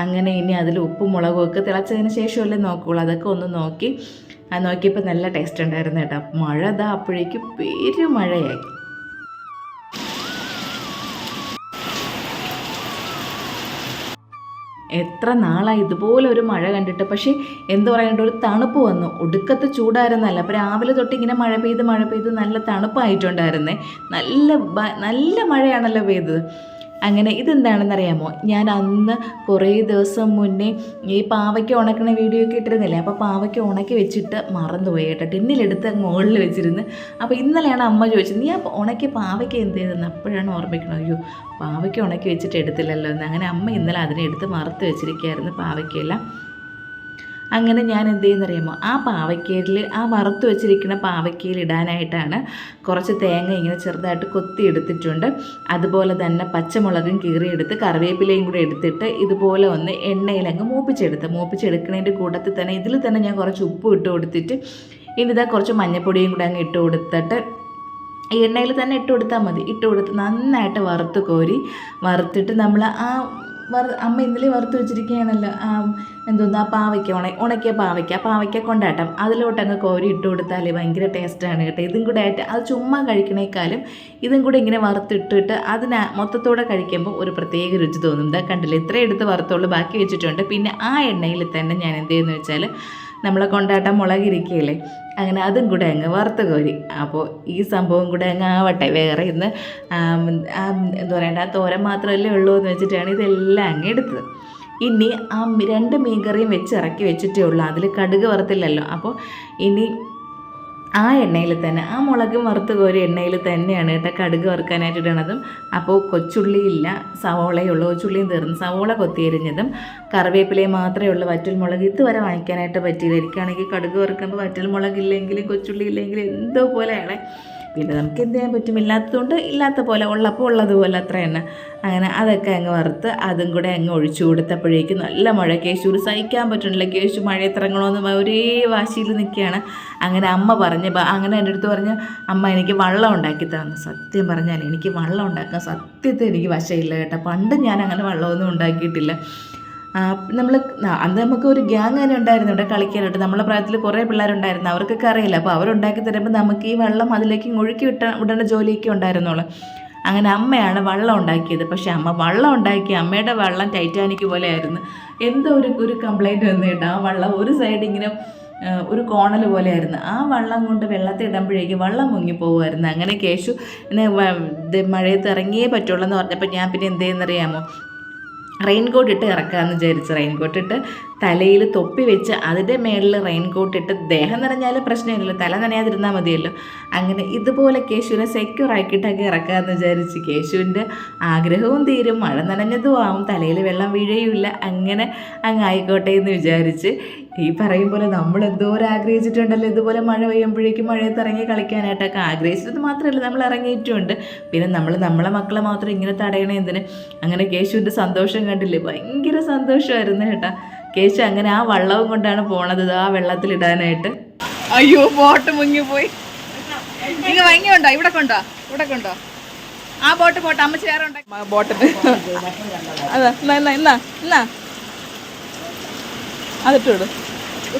[SPEAKER 2] അങ്ങനെ ഇനി അതിൽ ഉപ്പും മുളകും ഒക്കെ തിളച്ചതിന് ശേഷമല്ലേ നോക്കുകയുള്ളൂ. അതൊക്കെ ഒന്ന് നോക്കിയപ്പോൾ നല്ല ടേസ്റ്റ് ഉണ്ടായിരുന്നു കേട്ടോ. മഴ അപ്പോഴേക്ക് പെരുമഴയായി. എത്ര നാളായി ഇതുപോലെ ഒരു മഴ കണ്ടിട്ട്. പക്ഷേ എന്ത് പറയേണ്ട, ഒരു തണുപ്പ് വന്നു. ഒടുക്കത്തെ ചൂടായിരുന്നല്ല. അപ്പോൾ രാവിലെ തൊട്ട് ഇങ്ങനെ മഴ പെയ്ത് നല്ല തണുപ്പായിട്ടുണ്ടായിരുന്നേ. നല്ല മഴയാണല്ലോ പെയ്തത്. അങ്ങനെ ഇതെന്താണെന്നറിയാമോ, ഞാൻ അന്ന് കുറേ ദിവസം മുന്നേ ഈ പാവയ്ക്ക ഉണക്കണ വീഡിയോ ഒക്കെ ഇട്ടിരുന്നില്ലേ, അപ്പോൾ പാവയ്ക്ക ഉണക്കി വെച്ചിട്ട് മറന്നുപോയി കേട്ടോ. ടിന്നിലെടുത്ത് മുകളിൽ വെച്ചിരുന്ന്. അപ്പോൾ ഇന്നലെയാണ് അമ്മ ചോദിച്ചത്, നീ ആ ഉണക്കിയ പാവയ്ക്ക എന്ത് ചെയ്തെന്ന്. അപ്പോഴാണ് ഓർമ്മിക്കണം, അയ്യോ പാവയ്ക്ക ഉണക്കി വെച്ചിട്ട് എടുത്തില്ലല്ലോ എന്ന്. അങ്ങനെ അമ്മ ഇന്നലെ അതിനെ എടുത്ത് മറുത്ത് വെച്ചിരിക്കുകയായിരുന്നു പാവയ്ക്കയെല്ലാം. അങ്ങനെ ഞാൻ എന്ത് ചെയ്യുന്നറിയാമോ, ആ പാവയ്ക്കയിൽ വറുത്ത് വെച്ചിരിക്കുന്ന പാവയ്ക്കയിൽ ഇടാനായിട്ടാണ് കുറച്ച് തേങ്ങ ഇങ്ങനെ ചെറുതായിട്ട് കൊത്തി എടുത്തിട്ടുണ്ട്. അതുപോലെ തന്നെ പച്ചമുളകും കീറിയെടുത്ത് കറിവേപ്പിലയും കൂടെ എടുത്തിട്ട് ഇതുപോലെ ഒന്ന് എണ്ണയിലങ്ങ് മൂപ്പിച്ചെടുക്കുന്നതിൻ്റെ കൂട്ടത്തിൽ തന്നെ ഇതിൽ തന്നെ ഞാൻ കുറച്ച് ഉപ്പ് ഇട്ട് കൊടുത്തിട്ട് ഇനി കുറച്ച് മഞ്ഞൾപ്പൊടിയും കൂടെ അങ്ങ് ഇട്ട് കൊടുത്തിട്ട് എണ്ണയിൽ തന്നെ ഇട്ട് കൊടുത്താൽ മതി. ഇട്ട് കൊടുത്ത് നന്നായിട്ട് വറുത്തിട്ട് നമ്മൾ അമ്മ ഇന്നലെ വറുത്ത് വെച്ചിരിക്കുകയാണല്ലോ ആ പാവയ്ക്ക ഉണക്കിയ പാവയ്ക്ക കൊണ്ടാട്ടം അതിലോട്ടങ്ങ് കോരി ഇട്ട് കൊടുത്താൽ ഭയങ്കര ടേസ്റ്റാണ് കേട്ടോ. ഇതും കൂടെ ആയിട്ട് അത് ചുമ്മാ കഴിക്കണേക്കാളും ഇതും കൂടെ ഇങ്ങനെ വറുത്തിട്ടിട്ട് മൊത്തത്തോടെ കഴിക്കുമ്പോൾ ഒരു പ്രത്യേക രുചി തോന്നും. കണ്ടില്ലേ, ഇത്രയും എടുത്ത് വറുത്തുള്ളൂ, ബാക്കി വെച്ചിട്ടുണ്ട്. പിന്നെ ആ എണ്ണയിൽ തന്നെ ഞാൻ എന്ത് ചെയ്യുന്നു വെച്ചാൽ നമ്മളെ കൊണ്ടാട്ടം മുളകിരിക്കുകയില്ലേ, അങ്ങനെ അതും കൂടെ അങ്ങ് വറുത്ത് കോരി. അപ്പോൾ ഈ സംഭവം കൂടെ അങ്ങ് ആവട്ടെ, വേറെ ഇന്ന് എന്താ പറയണ്ട ആ തോരൻ മാത്രമല്ലേ ഉള്ളൂ എന്ന് വെച്ചിട്ടാണ് ഇതെല്ലാം അങ്ങ് എടുത്തത്. ഇനി ആ 2 മീൻകറിയും ഇറക്കി വെച്ചിട്ടേ ഉള്ളൂ, അതിൽ കടുക് വറുത്തില്ലല്ലോ. അപ്പോൾ ഇനി ആ എണ്ണയിൽ തന്നെ ആ മുളകും വറുത്ത് കോരി എണ്ണയിൽ തന്നെയാണ് കേട്ടോ കടുക് വറുക്കാനായിട്ട് ഇടണതും. അപ്പോൾ കൊച്ചുള്ളിയില്ല, സവോളയുള്ളൂ. കൊച്ചുള്ളിയും തീർന്നു. സവോള കൊത്തിയരിഞ്ഞതും കറിവേപ്പിലയും മാത്രമേ ഉള്ളൂ. വറ്റൽമുളക് ഇതുവരെ വാങ്ങിക്കാനായിട്ട് പറ്റിയില്ല. എനിക്കാണെങ്കിൽ കടുക് വറുക്കുമ്പോൾ വറ്റൽമുളക് ഇല്ലെങ്കിലും കൊച്ചുള്ളി ഇല്ലെങ്കിലും എന്തോ പോലെയാണ്. പിന്നെ നമുക്ക് എന്ത് ചെയ്യാൻ പറ്റും, ഇല്ലാത്തതുകൊണ്ട് ഇല്ലാത്ത പോലെ, ഉള്ളപ്പോൾ ഉള്ളതുപോലെ അത്ര തന്നെ. അങ്ങനെ അതൊക്കെ അങ്ങ് വറുത്ത് അതും കൂടെ അങ്ങ് ഒഴിച്ചു കൊടുത്തപ്പോഴേക്കും നല്ല മഴ. കേശു സഹിക്കാൻ പറ്റുന്നില്ല. കേശു മഴയത്തിറങ്ങണമെന്ന് ഒരേ വാശിയിൽ നിൽക്കുകയാണ്. അങ്ങനെ അങ്ങനെ എൻ്റെ അടുത്ത് പറഞ്ഞ് അമ്മ എനിക്ക് വെള്ളം ഉണ്ടാക്കി തന്നു. സത്യം പറഞ്ഞാൽ എനിക്ക് വെള്ളം ഉണ്ടാക്കാൻ സത്യത്തിൽ എനിക്ക് വശമില്ല കേട്ടോ. പണ്ട് ഞാൻ അങ്ങനെ വെള്ളമൊന്നും ഉണ്ടാക്കിയിട്ടില്ല. അന്ന് നമുക്ക് ഒരു ഗ്യാങ് തന്നെ ഉണ്ടായിരുന്നു ഇവിടെ കളിക്കാനായിട്ട്. നമ്മളെ പ്രായത്തിൽ കുറേ പിള്ളേരുണ്ടായിരുന്നു, അവർക്കൊക്കെ അറിയില്ല. അപ്പോൾ അവരുണ്ടാക്കി തരുമ്പോൾ നമുക്ക് ഈ വെള്ളം അതിലേക്ക് ഒഴുക്കി വിടേണ്ട ജോലിയൊക്കെ ഉണ്ടായിരുന്നുള്ളൂ. അങ്ങനെ അമ്മയാണ് വള്ളം ഉണ്ടാക്കിയത്. പക്ഷെ അമ്മ വള്ളം ഉണ്ടാക്കി, അമ്മയുടെ വള്ളം ടൈറ്റാനിക് പോലെ ആയിരുന്നു. എന്തോ ഒരു കംപ്ലൈൻറ്റ് വന്നു കേട്ടോ. ആ വള്ളം ഒരു സൈഡ് ഇങ്ങനെ ഒരു കോണൽ പോലെയായിരുന്നു. ആ വള്ളം കൊണ്ട് വെള്ളത്തിൽ ഇടുമ്പോഴേക്കും വള്ളം മുങ്ങിപ്പോകുമായിരുന്നു. അങ്ങനെ കേശു മഴയത്ത് ഇറങ്ങിയേ പറ്റുള്ളൂ എന്ന് പറഞ്ഞപ്പോൾ ഞാൻ പിന്നെ എന്ത് ചെയ്യുന്നറിയാമോ, റെയിൻകോട്ട് ഇട്ട് ഇറക്കാമെന്ന് വിചാരിച്ചു. റെയിൻകോട്ട് ഇട്ട് തലയിൽ തൊപ്പി വെച്ച് അതിൻ്റെ മേളിൽ റെയിൻകോട്ട് ഇട്ട് ദേഹം നനഞ്ഞാൽ പ്രശ്നമില്ലല്ലോ, തല നനയാതിരുന്നാൽ മതിയല്ലോ. അങ്ങനെ ഇതുപോലെ കേശുവിനെ സെക്യൂർ ആക്കിയിട്ടൊക്കെ ഇറക്കാമെന്ന് വിചാരിച്ചു. കേശുവിൻ്റെ ആഗ്രഹവും തീരും, മഴ നനഞ്ഞതും ആവും, തലയിൽ വെള്ളം വീഴുകയുമില്ല. അങ്ങനെ അങ്ങ് ആയിക്കോട്ടെ എന്ന് വിചാരിച്ച് ഈ പറയും പോലെ നമ്മൾ എന്തോരം ആഗ്രഹിച്ചിട്ടുണ്ടല്ലോ ഇതുപോലെ മഴ പെയ്യുമ്പോഴേക്കും മഴയത്ത് ഇറങ്ങി കളിക്കാനായിട്ടൊക്കെ. ആഗ്രഹിച്ചത് മാത്രമല്ല, നമ്മൾ ഇറങ്ങിയിട്ടുമുണ്ട്. പിന്നെ നമ്മളെ മക്കളെ മാത്രം ഇങ്ങനെ തടയണേ എന്തിന്? അങ്ങനെ കേശുവിൻ്റെ സന്തോഷം കണ്ടില്ലേ, ഭയങ്കര സന്തോഷമായിരുന്നു കേട്ടാ. കേശു അങ്ങനെ ആ വള്ളവും കൊണ്ടാണ് പോണത് ആ വെള്ളത്തിലിടാനായിട്ട്.
[SPEAKER 1] അയ്യോ, ബോട്ട് മുങ്ങിപ്പോയി. നിങ്ങൾ ഭംഗിയുണ്ടോ? ഇവിടെ കൊണ്ടോ ആ ബോട്ട് അമ്മ ചേറുണ്ടോ ബോട്ടിന്? അതാ എന്നാ അതിട്ടോട്.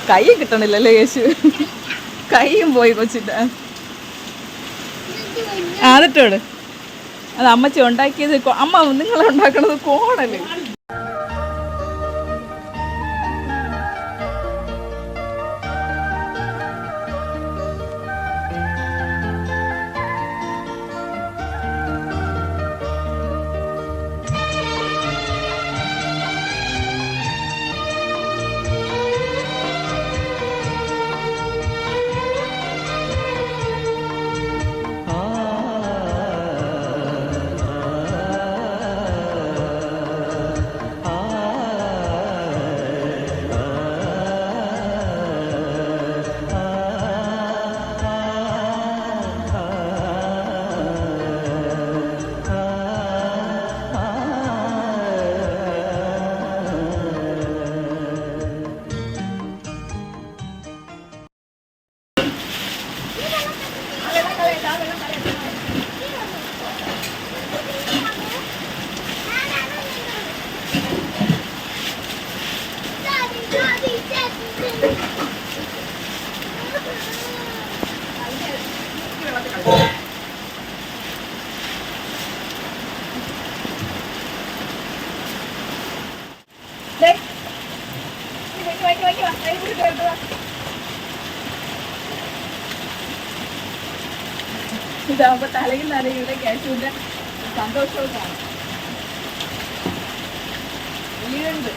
[SPEAKER 1] കൈ കിട്ടണില്ലല്ലേ കേശു, കൈയും പോയി കൊച്ചിട്ട്. അതിട്ടോട്. അത് അമ്മച്ചി ഉണ്ടാക്കിയത്. അമ്മ നിങ്ങൾ ഉണ്ടാക്കണത് കോണല്ലേ? ഇതാകുമ്പോ തലയിൽ നനയുടെ കേശുവിന്റെ സന്തോഷവും കാണും. വീഴുണ്ട്.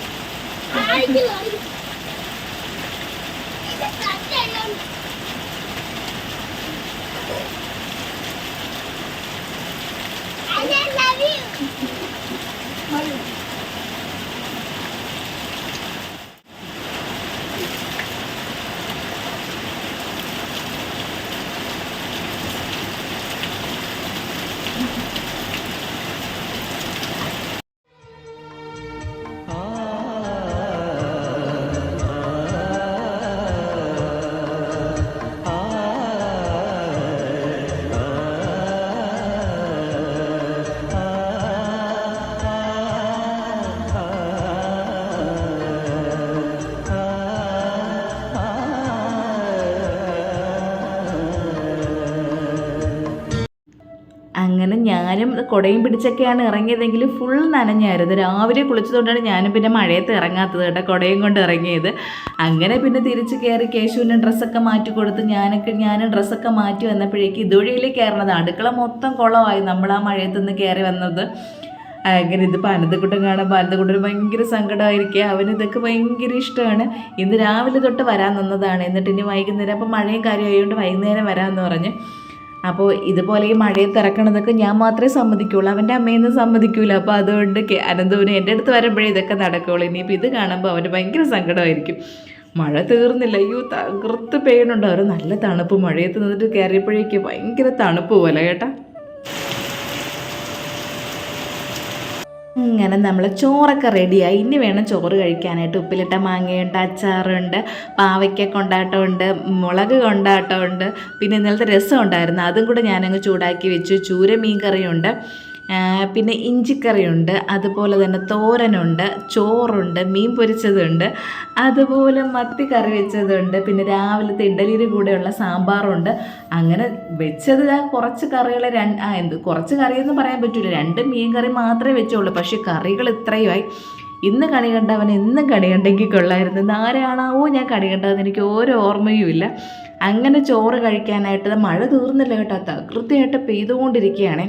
[SPEAKER 2] അങ്ങനെ ഞാനും കുടയും പിടിച്ചൊക്കെയാണ് ഇറങ്ങിയതെങ്കിൽ ഫുൾ നനഞ്ഞായിരുന്നു. രാവിലെ കുളിച്ചതുകൊണ്ടാണ് ഞാനും പിന്നെ മഴയത്ത് ഇറങ്ങാത്തത് കേട്ടോ, കുടയും കൊണ്ട് ഇറങ്ങിയത്. അങ്ങനെ പിന്നെ തിരിച്ച് കയറി കേശുവിൻ്റെ ഡ്രസ്സൊക്കെ മാറ്റി കൊടുത്ത് ഞാനും ഡ്രസ്സൊക്കെ മാറ്റി വന്നപ്പോഴേക്കും ഇതുവഴിയിൽ കയറണത് അടുക്കള മൊത്തം കുളമായി നമ്മൾ ആ മഴയത്ത് നിന്ന് കയറി വന്നത്. അങ്ങനെ ഇതിപ്പോൾ അനന്തക്കുട്ടൻ കാണുമ്പോൾ അനന്തക്കുട്ടന് ഭയങ്കര സങ്കടമായിരിക്കുക. അവനിതൊക്കെ ഭയങ്കര ഇഷ്ടമാണ്. ഇന്ന് രാവിലെ തൊട്ട് വരാൻ നിന്നതാണ്, എന്നിട്ട് ഇനി വൈകുന്നേരം, അപ്പോൾ മഴയും കാര്യമായതുകൊണ്ട് വൈകുന്നേരം വരാമെന്ന് പറഞ്ഞ്. അപ്പോൾ ഇതുപോലെ ഈ മഴയത്ത് ഇറക്കണതൊക്കെ ഞാൻ മാത്രമേ സമ്മതിക്കുള്ളൂ, അവൻ്റെ അമ്മയൊന്നും സമ്മതിക്കൂല. അപ്പോൾ അതുകൊണ്ട് അനന്തവിന് എൻ്റെ അടുത്ത് വരുമ്പോഴേ ഇതൊക്കെ നടക്കുകയുള്ളൂ. ഇനിയിപ്പോൾ ഇത് കാണുമ്പോൾ അവന് ഭയങ്കര സങ്കടമായിരിക്കും. മഴ തീർന്നില്ല, അയ്യോ തകർത്ത് പെയ്യണുണ്ട്. അവർ നല്ല തണുപ്പ്, മഴയത്ത് നിന്നിട്ട് കയറിയപ്പോഴേക്ക് ഭയങ്കര തണുപ്പ് പോലെ കേട്ടോ. അങ്ങനെ നമ്മൾ ചോറൊക്കെ റെഡിയായി. ഇനി വേണം ചോറ് കഴിക്കാനായിട്ട്. ഉപ്പിലിട്ട മാങ്ങയുണ്ട്, അച്ചാറുണ്ട്, പാവയ്ക്ക കൊണ്ടാട്ടമുണ്ട്, മുളക് കൊണ്ടാട്ടമുണ്ട്, പിന്നെ ഇന്നലത്തെ രസം ഉണ്ടായിരുന്നു, അതും കൂടെ ഞാനങ്ങ് ചൂടാക്കി വെച്ചു. ചൂര മീൻ കറിയുണ്ട്. പിന്നെ ഇഞ്ചിക്കറിയുണ്ട്, അതുപോലെ തന്നെ തോരനുണ്ട്, ചോറുണ്ട്, മീൻ പൊരിച്ചതുണ്ട്, അതുപോലെ മത്തി കറി വെച്ചതുണ്ട്, പിന്നെ രാവിലത്തെ ഇഡലിയുടെ കൂടെയുള്ള സാമ്പാറുണ്ട്. അങ്ങനെ വെച്ചത് കുറച്ച് കറികൾ കുറച്ച് കറിയെന്ന് പറയാൻ പറ്റില്ല, 2 മീൻ കറി മാത്രമേ വെച്ചുള്ളൂ. പക്ഷേ കറികൾ ഇത്രയുമായി. ഇന്ന് കണി കണ്ടവൻ എന്നും കണി കണ്ടെങ്കിൽ കൊള്ളായിരുന്നു. ഇന്ന് ആരാണാവോ ഞാൻ കണി കണ്ടതെന്ന് എനിക്ക് ഓരോ ഓർമ്മയും ഇല്ല. അങ്ങനെ ചോറ് കഴിക്കാനായിട്ട് മഴ തീർന്നില്ല കേട്ടോ, തകൃതിയായിട്ട് പെയ്തുകൊണ്ടിരിക്കുകയാണ്.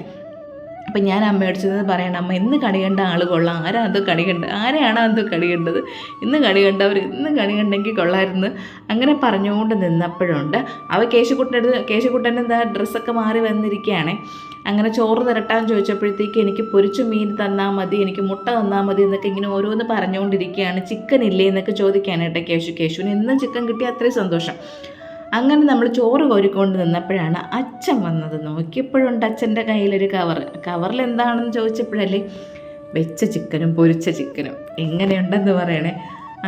[SPEAKER 2] അപ്പം ഞാൻ അമ്മയോട് ചെന്ന് പറയണം, അമ്മ ഇന്ന് കണി കണ്ട ആൾ കൊള്ളാം, ആരെയാണ് അത് കണി കണ്ടത്, ഇന്ന് കണി കണ്ടവർ ഇന്നും കണി കണ്ടെങ്കിൽ കൊള്ളായിരുന്നു. അങ്ങനെ പറഞ്ഞുകൊണ്ട് നിന്നപ്പോഴുണ്ട് കേശുക്കുട്ടൻ്റെ എന്താ ഡ്രസ്സൊക്കെ മാറി വന്നിരിക്കുകയാണ്. അങ്ങനെ ചോറ് തരട്ടാൻ ചോദിച്ചപ്പോഴത്തേക്ക് എനിക്ക് പൊരിച്ച മീൻ തന്നാൽ മതി, എനിക്ക് മുട്ട തന്നാൽ മതി എന്നൊക്കെ ഇങ്ങനെ ഓരോന്ന് പറഞ്ഞുകൊണ്ടിരിക്കുകയാണ്. ചിക്കൻ ഇല്ലേ എന്നൊക്കെ ചോദിക്കാനായിട്ട് കേശുവിന് എന്നും ചിക്കൻ കിട്ടിയ അത്രയും സന്തോഷം. അങ്ങനെ നമ്മൾ ചോറ് കോരിക്കൊണ്ട് നിന്നപ്പോഴാണ് അച്ഛൻ വന്നത്. നോക്കിയപ്പോഴുണ്ട് അച്ഛൻ്റെ കയ്യിലൊരു കവറിൽ എന്താണെന്ന് ചോദിച്ചപ്പോഴല്ലേ വെച്ച ചിക്കനും പൊരിച്ച ചിക്കനും എങ്ങനെയുണ്ടെന്ന് പറയണേ.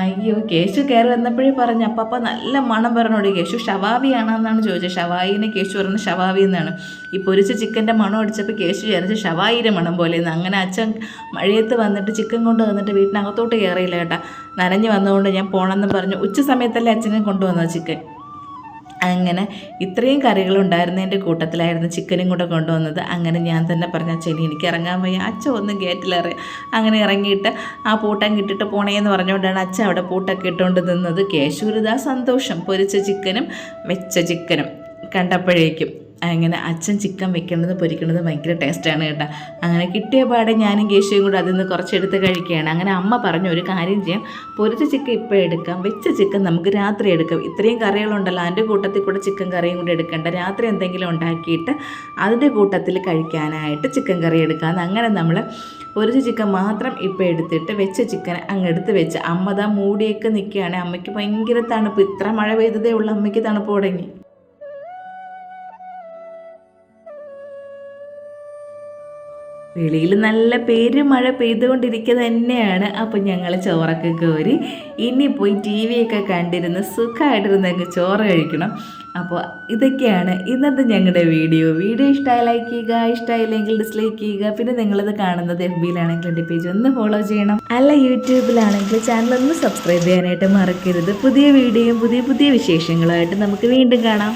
[SPEAKER 2] അയ്യോ, കേശു കയറി വന്നപ്പോഴേ പറഞ്ഞു, അപ്പ നല്ല മണം പറഞ്ഞോടി. കേശു ഷവാവിയാണെന്നാണ് ചോദിച്ചത്. ഷവായിനെ കേശു പറയുന്നത് ഷവാവി എന്നാണ്. ഈ പൊരിച്ച ചിക്കൻ്റെ മണം അടിച്ചപ്പോൾ കേശു വിചാരിച്ച് ഷവായിയുടെ മണം പോലെയെന്ന്. അങ്ങനെ അച്ഛൻ മഴയത്ത് വന്നിട്ട് ചിക്കൻ കൊണ്ട് വന്നിട്ട് വീട്ടിനകത്തോട്ട് കയറിയില്ല കേട്ടോ, നനഞ്ഞ് വന്നുകൊണ്ട് ഞാൻ പോകണമെന്ന് പറഞ്ഞു. ഉച്ച സമയത്തല്ലേ അച്ഛനെ കൊണ്ടുവന്നത് ചിക്കൻ. അങ്ങനെ ഇത്രയും കറികളുണ്ടായിരുന്നതിൻ്റെ കൂട്ടത്തിലായിരുന്നു ചിക്കനും കൂടെ കൊണ്ടുവന്നത്. അങ്ങനെ ഞാൻ തന്നെ പറഞ്ഞ, അച്ഛൻ എനിക്ക് ഇറങ്ങാൻ വയ്യ, അച്ഛൻ ഒന്ന് ഗേറ്റിലിറങ്ങി. അങ്ങനെ ഇറങ്ങിയിട്ട് ആ പൂട്ടം കിട്ടിയിട്ട് പോണേന്ന് പറഞ്ഞുകൊണ്ടാണ് അച്ഛൻ അവിടെ പൂട്ടൊക്കെ ഇട്ടുകൊണ്ട് നിന്നത്. കേശൂരിതാ സന്തോഷം, പൊരിച്ച ചിക്കനും വെച്ച ചിക്കനും കണ്ടപ്പോഴേക്കും. അങ്ങനെ അച്ഛൻ ചിക്കൻ വെക്കുന്നത് പൊരിക്കുന്നത് ഭയങ്കര ടേസ്റ്റാണ് കേട്ടോ. അങ്ങനെ കിട്ടിയ പാടെ ഞാനും കേശുവും കൂടെ അതിൽ നിന്ന് കുറച്ചെടുത്ത് കഴിക്കുകയാണ്. അങ്ങനെ അമ്മ പറഞ്ഞു, ഒരു കാര്യം ചെയ്യാം, പൊരിച്ച ചിക്കൻ ഇപ്പോൾ എടുക്കാം, വെച്ച ചിക്കൻ നമുക്ക് രാത്രി എടുക്കാം. ഇത്രയും കറികളുണ്ടല്ലോ, അതിൻ്റെ കൂട്ടത്തിൽ കൂടെ ചിക്കൻ കറിയും കൂടെ എടുക്കേണ്ട, രാത്രി എന്തെങ്കിലും ഉണ്ടാക്കിയിട്ട് അതിൻ്റെ കൂട്ടത്തിൽ കഴിക്കാനായിട്ട് ചിക്കൻ കറി എടുക്കാമെന്ന്. അങ്ങനെ നമ്മൾ പൊരിച്ച ചിക്കൻ മാത്രം ഇപ്പോൾ എടുത്തിട്ട് വെച്ച ചിക്കൻ അങ്ങെടുത്ത് വെച്ച് അമ്മ മൂടിയൊക്കെ നിൽക്കുകയാണ്. അമ്മയ്ക്ക് ഭയങ്കര തണുപ്പ്, ഇത്ര മഴ പെയ്തതേ ഉള്ളൂ, അമ്മയ്ക്ക് തണുപ്പ് തുടങ്ങി. വെളിയിൽ നല്ല മഴ പെയ്തുകൊണ്ടിരിക്കുക തന്നെയാണ്. അപ്പോൾ ഞങ്ങൾ ചോറൊക്കെ കോരി ഇനി പോയി TV ഒക്കെ കണ്ടിരുന്ന് സുഖമായിട്ടിരുന്നങ്ങ് ചോറ് കഴിക്കണം. അപ്പോൾ ഇതൊക്കെയാണ് ഇന്നത്തെ ഞങ്ങളുടെ വീഡിയോ ഇഷ്ടമായി ലൈക്ക് ചെയ്യുക, ഇഷ്ടമായില്ലെങ്കിൽ ഡിസ്ലൈക്ക് ചെയ്യുക. പിന്നെ നിങ്ങളിത് കാണുന്നത് FBയിലാണെങ്കിൽ എൻ്റെ പേജ് ഒന്ന് ഫോളോ ചെയ്യണം, അല്ല യൂട്യൂബിലാണെങ്കിൽ ചാനൽ ഒന്ന് സബ്സ്ക്രൈബ് ചെയ്യാനായിട്ട് മറക്കരുത്. പുതിയ വീഡിയോയും പുതിയ വിശേഷങ്ങളുമായിട്ട് നമുക്ക് വീണ്ടും കാണാം.